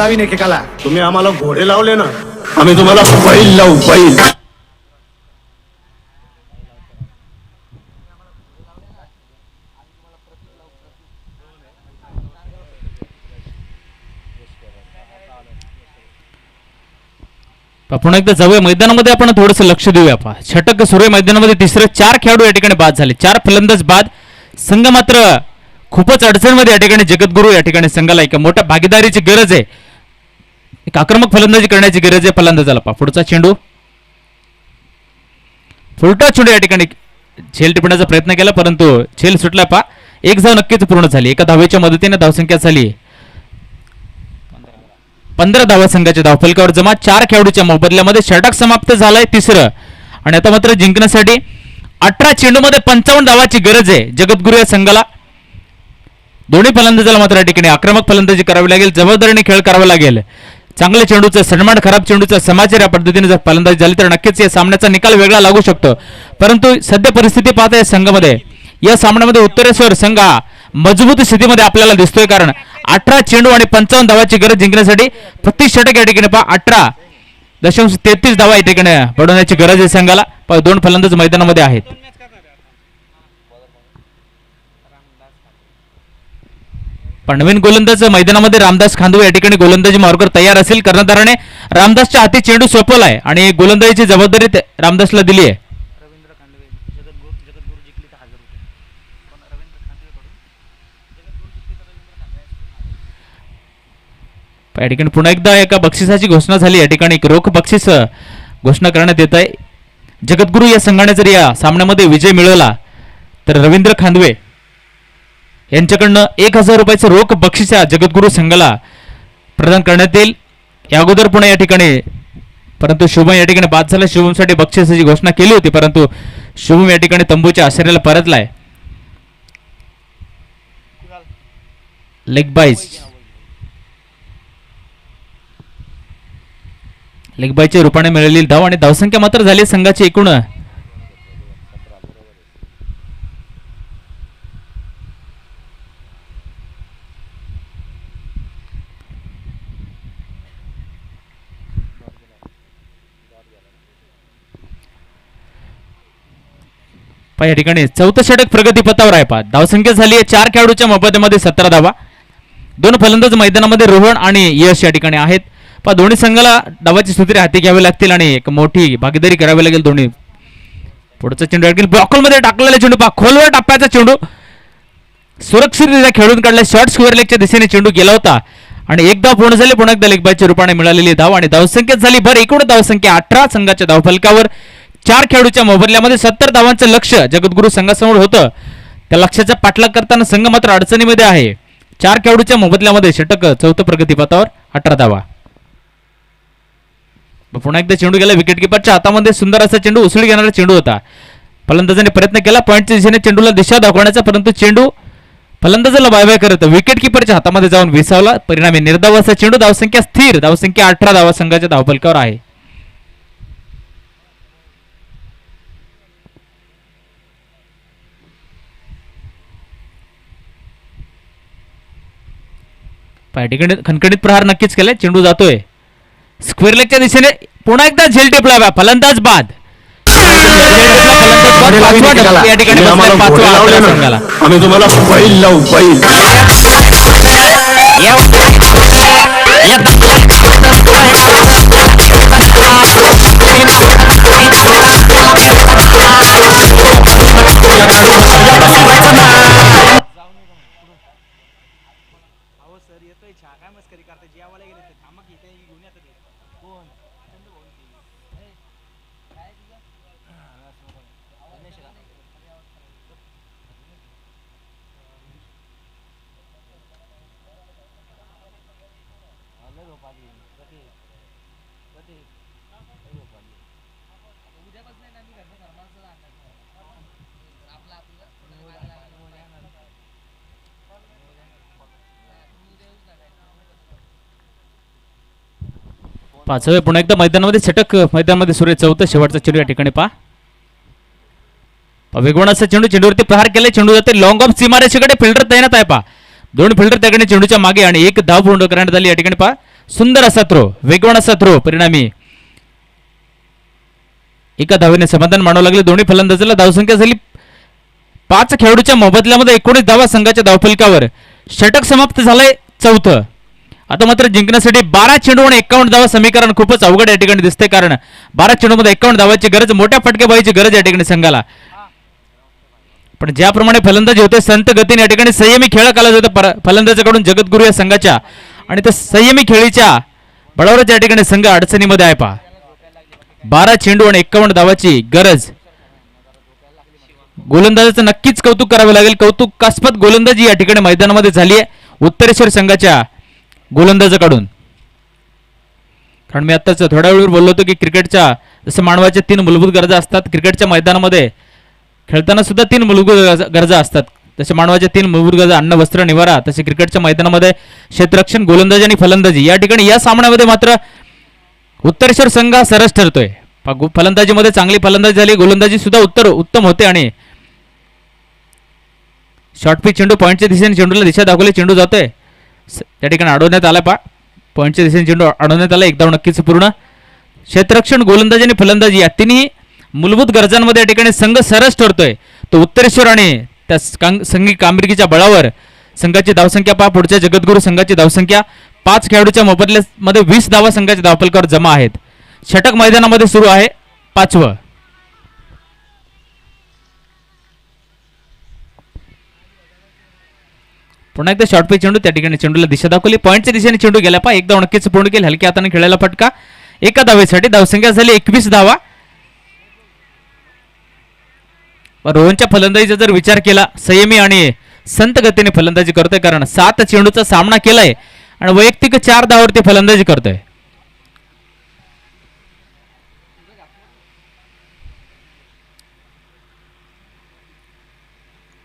लावीन एकेकाला. तुम्ही आम्हाला घोडे लावले ना, आम्ही तुम्हाला बैल लावू, बैल. पुन्हा एकदा जाऊया मैदानामध्ये, आपण थोडंसं लक्ष देऊया. षटक सुरू आहे मैदानामध्ये. तिसरे 4 खेळाडू या ठिकाणी बाद झाले, 4 फलंदाज बाद. संघ मात्र खूपच अडचणमध्ये या ठिकाणी. जगद्गुरू या ठिकाणी संघाला एक मोठ्या भागीदारीची गरज आहे, एक आक्रमक फलंदाजी करण्याची गरज आहे फलंदाजाला. पुढचा चेंडू, फुलटा चेंडू या ठिकाणी झेल टिपण्याचा प्रयत्न केला, परंतु झेल सुटला. एक धाव नक्कीच पूर्ण झाली. एका धावेच्या मदतीने धावसंख्या झाली 15 धावा संघाच्या धावफलकावर जमा. 4 खेळाडूच्या मोबदल्यामध्ये षटक समाप्त झालंय तिसरं. आणि आता मात्र जिंकण्यासाठी 18 चेंडूमध्ये 55 धावाची गरज आहे जगद्गुरू या संघाला. दोन्ही फलंदाजाला मात्र या ठिकाणी आक्रमक फलंदाजी करावी लागेल, जबाबदारीने खेळ करावा लागेल. चांगल्या चेंडूचा सन्मान, खराब चेंडूचा समाचार या पद्धतीने जर फलंदाजी झाली तर नक्कीच या सामन्याचा निकाल वेगळा लागू शकतो. परंतु सध्या परिस्थिती पाहता या संघामध्ये, या सामन्यामध्ये उत्तरेश्वर संघ हा मजबूत स्थितीमध्ये आपल्याला दिसतोय, कारण 18 चेंडू आणि 55 धावाची गरज जिंकण्यासाठी प्रति षटक या ठिकाणी 18.33 धावा या ठिकाणी पडवण्याची गरज आहे संघाला. 2 फलंदाज मैदानामध्ये आहेत. पण नवीन गोलंदाज मैदानामध्ये रामदास खांदवे या ठिकाणी गोलंदाजी मार्गावर तयार असेल. कर्णधाराने रामदासच्या हाती चेंडू सोपवलाय आणि गोलंदाजीची जबाबदारी रामदासला दिली आहे. या ठिकाणी पुन्हा एकदा एका बक्षिसाची घोषणा झाली. या ठिकाणी एक रोख बक्षीस घोषणा करण्यात येत आहे. जगद्गुरू या संघाने जर या सामन्यामध्ये विजय मिळवला तर रवींद्र खांदवे यांच्याकडनं 1000 रुपयाचं रोख बक्षीस या जगद्गुरू संघाला प्रदान करण्यात येईल. या अगोदर पुन्हा या ठिकाणी, परंतु शुभम या ठिकाणी बाद झाला. शुभमसाठी बक्षिसाची घोषणा केली होती, परंतु शुभम या ठिकाणी तंबूच्या आश्रयाला परतलाय. लेगबायच्या रूपाने मिळालेली धाव आणि धावसंख्या मात्र झाली संघाची एकूण 5. या ठिकाणी 4थं षटक प्रगतीपथावर आहे. धावसंख्या झाली आहे 4 खेळाडूच्या मोबदल्यामध्ये 17 धावा. 2 फलंदाज मैदानामध्ये रोहन आणि यश या ठिकाणी आहेत. दोन्ही संघाला डावाची सूत्रे हाती घ्यावी लागतील आणि एक मोठी भागीदारी करावी लागेल दोन्ही. पुढचा चेंडू ब्लॉकमध्ये टाकलेला चेंडू खोलवर टप्प्याचा चेंडू सुरक्षितरित्या खेळून काढला. शॉर्ट स्क्वेअर लेगच्या दिशेने चेंडू गेला होता आणि एक धाव पूर्ण झाली. पुन्हा एकदा लेगबायच्या रूपाने मिळालेली धाव आणि धावसंख्या झाली एकूण धावसंख्या 18 संघाच्या धावफलकावर. 4 खेळाडूच्या मोबदल्यामध्ये 70 धावांचं लक्ष जगद्गुरू संघासमोर होतं. त्या लक्ष्याचा पाठलाग करताना संघ मात्र अडचणीमध्ये आहे. 4 खेळाडूच्या मोबदल्यामध्ये षटक 4थं प्रगतीपथावर 18 धावा. पुन्हा एकदा चेंडू गेला विकेट किपरच्या हातामध्ये. सुंदर असा चेंडू उसळी घेणारा चेंडू होता. फलंदाजाने प्रयत्न केला पॉईंटच्या दिशेने चेंडूला दिशा दाखवण्याचा, परंतु चेंडू फलंदाजाला बाय करत विकेट किपरच्या हातामध्ये जाऊन विसावला. परिणामी निर्धाव असा चेंडू. धावसंख्या स्थिर, धावसंख्या 18 धावा संघाच्या धावफलकावर आहे. ठिकाणी खणखणीत प्रहार नक्कीच केलाय. चेंडू जातोय स्क्वेअर लेगच्या दिशेने. पुन्हा एकदा झेल टिपला. फलंदाज बाद. या ठिकाणी संघाला आम्ही तुम्हाला बैल लावू, बैल. पाचवे पुन्हा एकदा मैदानामध्ये षटक मैदानामध्ये सुरू आहे. 4थं शेवटचा चेंडू या ठिकाणी वेगवानाचा चेंडू. चेंडूवरती प्रहार केले. चेंडू जाते लॉंग ऑफ सीमारेषेकडे. फिल्डर तैनात आहे. 2 फिल्डर त्याकडे चेंडूच्या मागे आणि 1 धाव पूर्ण करण्यात आली. या ठिकाणी सुंदर असा थ्रो, वेगवान असा थ्रो, परिणामी एका धावेने समाधान मानावं लागले दोन्ही फलंदाजाला. धावसंख्या झाली 5 खेळाडूच्या मोबदल्यामध्ये 19 धावा संघाच्या धावफलकावर. षटक समाप्त झालंय 4थं. आता मात्र जिंकण्यासाठी 12 चेंडू आणि 51 धावा समीकरण खूपच अवघड या ठिकाणी दिसते, कारण 12 चेंडूमध्ये 51 धावाची गरज, मोठ्या फटकेबाजीची गरज या ठिकाणी संघाला. पण ज्याप्रमाणे फलंदाजी होते संत गतीने या ठिकाणी संयमी खेळ केला जातो फलंदाजाकडून जगद्गुरू या संघाच्या, आणि त्या संयमी खेळीच्या बळावरच या ठिकाणी संघ अडचणीमध्ये आहे. पहा 12 चेंडू आणि 51 धावाची गरज. गोलंदाजाचं नक्कीच कौतुक करावे लागेल. कौतुकास्पद गोलंदाजी या ठिकाणी मैदानामध्ये झाली आहे उत्तरेश्वर संघाच्या गोलंदाजाकडून. कारण मी आत्ताच थोड्या वेळावर बोललो होतो की क्रिकेटच्या जसं मानवाच्या 3 मूलभूत गरजा असतात, क्रिकेटच्या मैदानामध्ये खेळताना सुद्धा 3 मूलभूत गरजा असतात. तसे मानवाच्या 3 मूलभूत गरजा अन्न, वस्त्र, निवारा, तसे क्रिकेटच्या मैदानामध्ये क्षेत्ररक्षण, गोलंदाजी आणि फलंदाजी. या ठिकाणी या सामन्यामध्ये मात्र उत्तरेश्वर संघ सरस ठरतोय. फलंदाजीमध्ये चांगली फलंदाजी झाली, गोलंदाजी सुद्धा उत्तम होते, आणि शॉर्ट पिच चेंडू पॉईंटच्या दिशेने चेंडूला दिशा दाखवली, चेंडू जातोय त्या ठिकाणी अडवण्यात आला. पॉईंटच्या दिशेने चेंडू अडवण्यात आला, एकदा नक्कीच पूर्ण. क्षेत्ररक्षण, गोलंदाजी आणि फलंदाजी या तिन्ही मूलभूत गरजांमध्ये या ठिकाणी संघ सरस ठरतोय तो उत्तरेश्वर, आणि त्या संघी कामगिरीच्या बळावर संघाची धावसंख्या पहा. पुढच्या जगद्गुरू संघाची धावसंख्या 5 खेळाडूच्या मोबदल्यामध्ये 20 धावा संघाच्या धावफलकावर जमा आहेत. षटक मैदानामध्ये सुरू आहे 5वं. पुन्हा एकदा शॉर्ट पिच चेंडू, त्या ठिकाणी चेंडूला दिशा दाखवली, पॉईंटच्या दिशेने चेंडू गेला. पहा एकदा नक्कीच पूर्ण केली, हलक्या हाताने खेळायला फटका. एका धावेसाठी धावसंख्या झाली 21 धावा. रोहनच्या फलंदाजीचा जर विचार केला, संयमी आणि संत गतीने फलंदाजी करतोय, कारण 7 चेंडूचा सामना केलाय आणि वैयक्तिक 4 धावावरती फलंदाजी करतोय.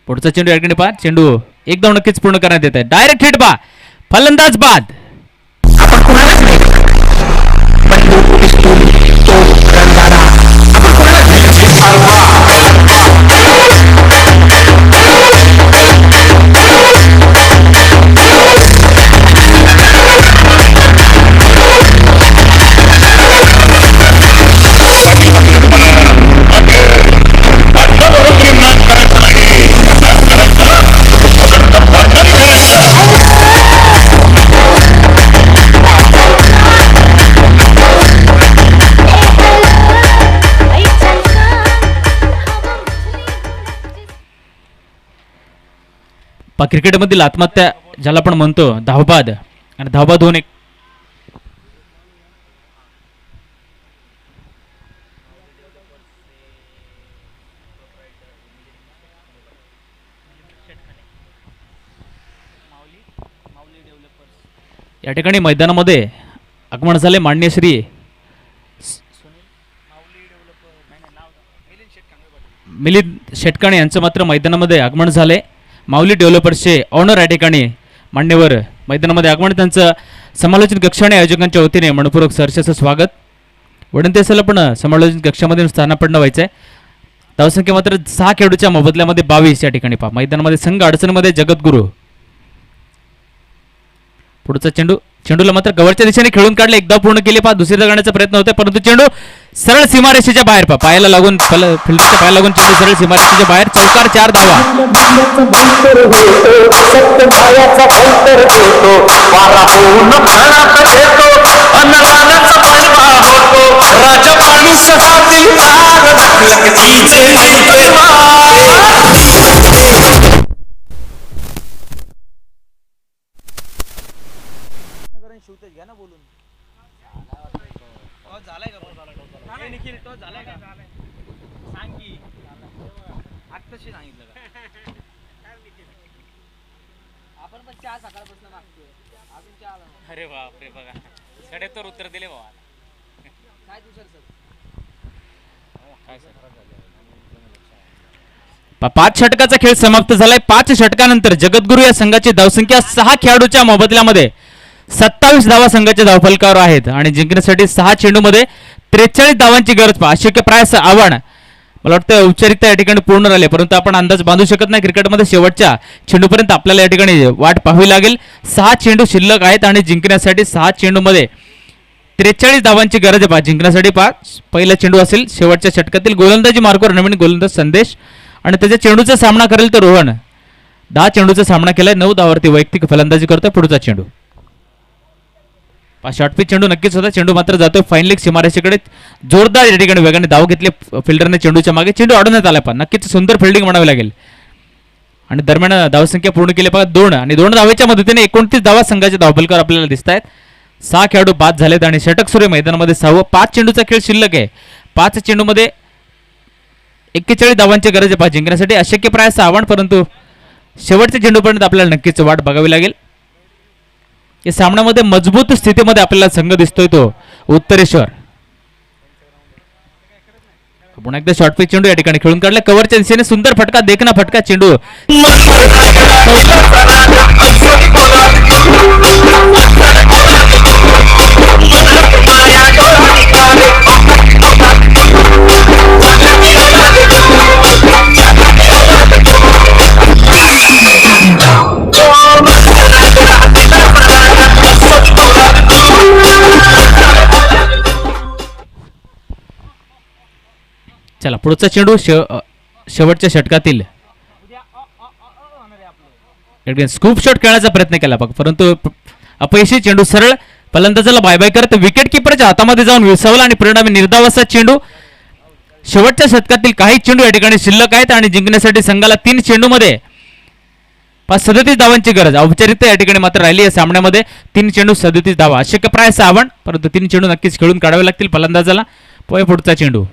पुढचा चेंडू या ठिकाणी पहा, चेंडू एकदम नक्कीच पूर्ण करण्यात येत आहे. डायरेक्ट हिट पहा, फलंदाज बाद. क्रिकेटमधील आत्महत्या ज्याला आपण म्हणतो धावबाद, आणि धावबाद होऊन या ठिकाणी मैदानामध्ये आगमन झाले माननीय श्री मिलिंद शेटकाणे यांचं मात्र मैदानामध्ये आगमन झाले. माऊली डेव्हलपर्सचे ऑनर या ठिकाणी मान्यवर मैदानामध्ये आगमन. त्यांचं समालोचन कक्ष आणि आयोजकांच्या वतीने मनपूर्वक सहर्षाचं स्वागत. विनंती असेल पण समालोचन कक्षामध्ये स्थानापन्न व्हायचं आहे. धावसंख्या मात्र 6 खेळाडूच्या मोबदल्यामध्ये 22 या ठिकाणी पहा. मैदानामध्ये संघ अडचणीमध्ये जगद्गुरू. पुढचा चेंडूला मात्र कव्हरच्या दिशेने खेळून काढले, एकदा पूर्ण केले. पहा दुसरीदा करण्याचा प्रयत्न होतोय, परंतु चेंडू सरळ सीमारेषेच्या बाहेर. पहा पायाला लागून, फिल्डरच्या पायाला लागून चेंडू सरळ सीमारेषेच्या बाहेर. चौकार 4 धावा. अरे बापरे, बघा सडे तर उत्तर दिले बाबा. पाच षटकाचा खेळ समाप्त झालाय. 5 षटकानंतर जगद्गुरू या संघाची धावसंख्या 6 खेळाडूच्या मोबदल्यामध्ये 27 धावा संघाच्या धावफलकावर आहेत, आणि जिंकण्यासाठी 6 चेंडूमध्ये 43 धावांची गरज. अशक्य प्रायस आव्हान मला वाटतं औपचारिकता या ठिकाणी पूर्ण राहिली, परंतु आपण अंदाज बांधू शकत नाही क्रिकेटमध्ये. शेवटच्या चेंडूपर्यंत आपल्याला या ठिकाणी वाट पाहावी लागेल. 6 चेंडू शिल्लक आहेत आणि जिंकण्यासाठी 6 चेंडूमध्ये 43 धावांची गरज आहे. जिंकण्यासाठी पहिला चेंडू असेल शेवटच्या षटकातील. गोलंदाजी मार्गावर नवीन गोलंदाज संदेश आणि त्याच्या चेंडूचा सामना करेल तर रोहन. 10 चेंडूचा सामना केलाय, 9 धावावरती वैयक्तिक फलंदाजी करतोय. पुढचा चेंडू शॉर्टपिच चेंडू नक्कीच होता. चेंडू मात्र जातोय फाईन लेग सीमारेषेकडे. जोरदार या ठिकाणी वेगाने धाव घेतली फिल्डरने चेंडूच्या मागे. चेंडू अडवण्यात आला. नक्कीच सुंदर फिल्डिंग म्हणावी लागेल. आणि दरम्यान धावसंख्या पूर्ण केली 2 आणि 2 धावेच्या मदतीने 29 धावा संघाचे धावफलकर आपल्याला दिसत आहेत. 6 खेळाडू बाद झालेत आणि षटक सुरू मैदानामध्ये 6वं. 5 चेंडूचा खेळ शिल्लक आहे. 5 चेंडूमध्ये 41 धावांची गरज आहे जिंकण्यासाठी. अशक्य प्रायास आव्हान, परंतु शेवटच्या चेंडूपर्यंत आपल्याला नक्कीच वाट बघावी लागेल. या सामन्यामध्ये मजबूत स्थितीमध्ये आपल्याला संघ दिसतोय तो उत्तरेश्वर. पुन्हा एकदा शॉर्टपिच चेंडू या ठिकाणी खेळून काढला कव्हरच्या दिशेने. सुंदर फटका, देखना फटका चेंडू. चला पुढचा चेंडू शेवटच्या षटकातील स्कूप शॉट खेळण्याचा प्रयत्न केला परंतु अपयशी. चेंडू सरळ फलंदाजाला बाय बाय करत विकेट किपरच्या हातामध्ये जाऊन विसावला आणि परिणामी निर्धाव असा चेंडू. शेवटच्या षटकातील काही चेंडू या ठिकाणी शिल्लक आहेत आणि जिंकण्यासाठी संघाला 3 चेंडूमध्ये 37 धावांची गरज. औपचारिकता या ठिकाणी मात्र राहिली या सामन्यामध्ये. 3 चेंडू 37 धावा अशक्य प्रायास आव्हान, परंतु 3 चेंडू नक्कीच खेळून काढावे लागतील फलंदाजाला. पुढचा चेंडू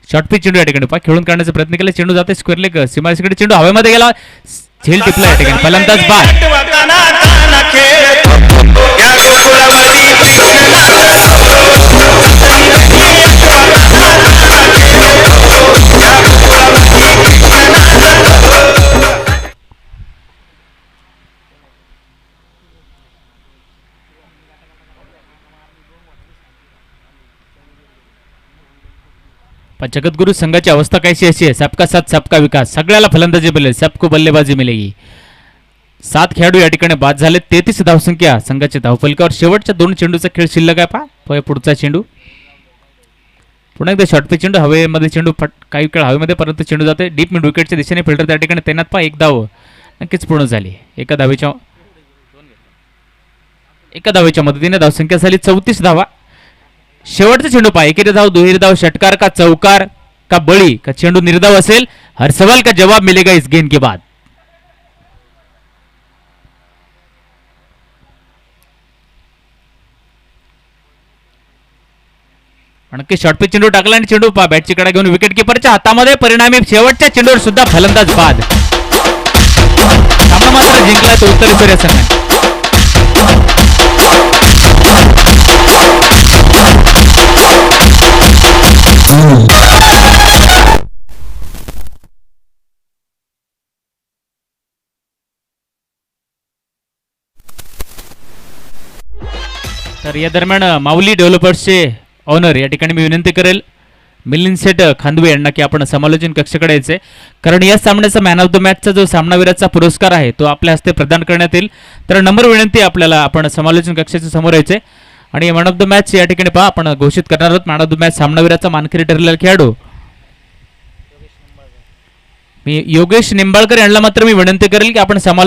शॉर्टपिच चेंडू या ठिकाणी खेळून काढण्याचा प्रयत्न केला. चेंडू जाते स्क्वेअर लेग सीमारेषेकडे. चेंडू हवेमध्ये गेला, झेल टिपला या ठिकाणी. फलंदाज बाद. जगतगुरु संघाची अवस्था कैसी अशी आहे. सबका साथ सबका विकास. सगळ्याला फलंदाजी मिळेल, सबको बल्लेबाजी मिळेगी. 7 खेळाडू या ठिकाणी बाद झाले. 33 धावसंख्या संघाच्या धावफलकावर. शेवटच्या 2 चेंडूचा खेळ शिल्लक आहे. पुढचा चेंडू पुन्हा एकदा शॉर्टपिच चेंडू हवेमध्ये. चेंडू काही वेळ हवेमध्ये, परंतु चेंडू जाते डीप मिड विकेटच्या दिशेने. फिल्डर त्या ठिकाणी तैनात. 1 धाव नक्कीच पूर्ण झाली. एका धावेच्या मदतीने धावसंख्या झाली 34 धावा. शेवटचा चेंडू एकेरी धाव, दुहेरी धाव, षटकार का चौकार का बळी का चेंडू निर्धाव असेल. हर सवाल का जवाब मिलेगा इस गेंद के बाद. नक्की शॉर्टपिच चेंडू टाकला आणि चेंडू बॅटची कडा घेऊन विकेट किपरच्या हातामध्ये. परिणामी शेवटच्या चेंडूवर सुद्धा फलंदाज बाद. सामना मात्र जिंकला तो उत्तरेश्वर या संघाने. तर या दरम्यान माऊली डेव्हलपर्सचे ऑनर या ठिकाणी मी विनंती करेल मिलिंद सेठ खांदवे यांना की आपण समालोचन कक्षाकडे यायचे, कारण या सामन्याचा मॅन ऑफ द मॅचचा जो सामनावीराचा पुरस्कार आहे तो आपल्या हस्ते प्रदान करण्यात येईल. तर नंबर विनंती आपल्याला आपण समालोचन कक्षाच्या समोर यायचे आणि मॅन ऑफ द मॅच या ठिकाणी पहा आपण घोषित करणार आहोत. मॅन ऑफ द मॅच सामनावीराचा मानकरी ठरलेला खेळाडू मी योगेश निंबाळकर यांना मात्र मी विनंती करेल की आपण समालोचन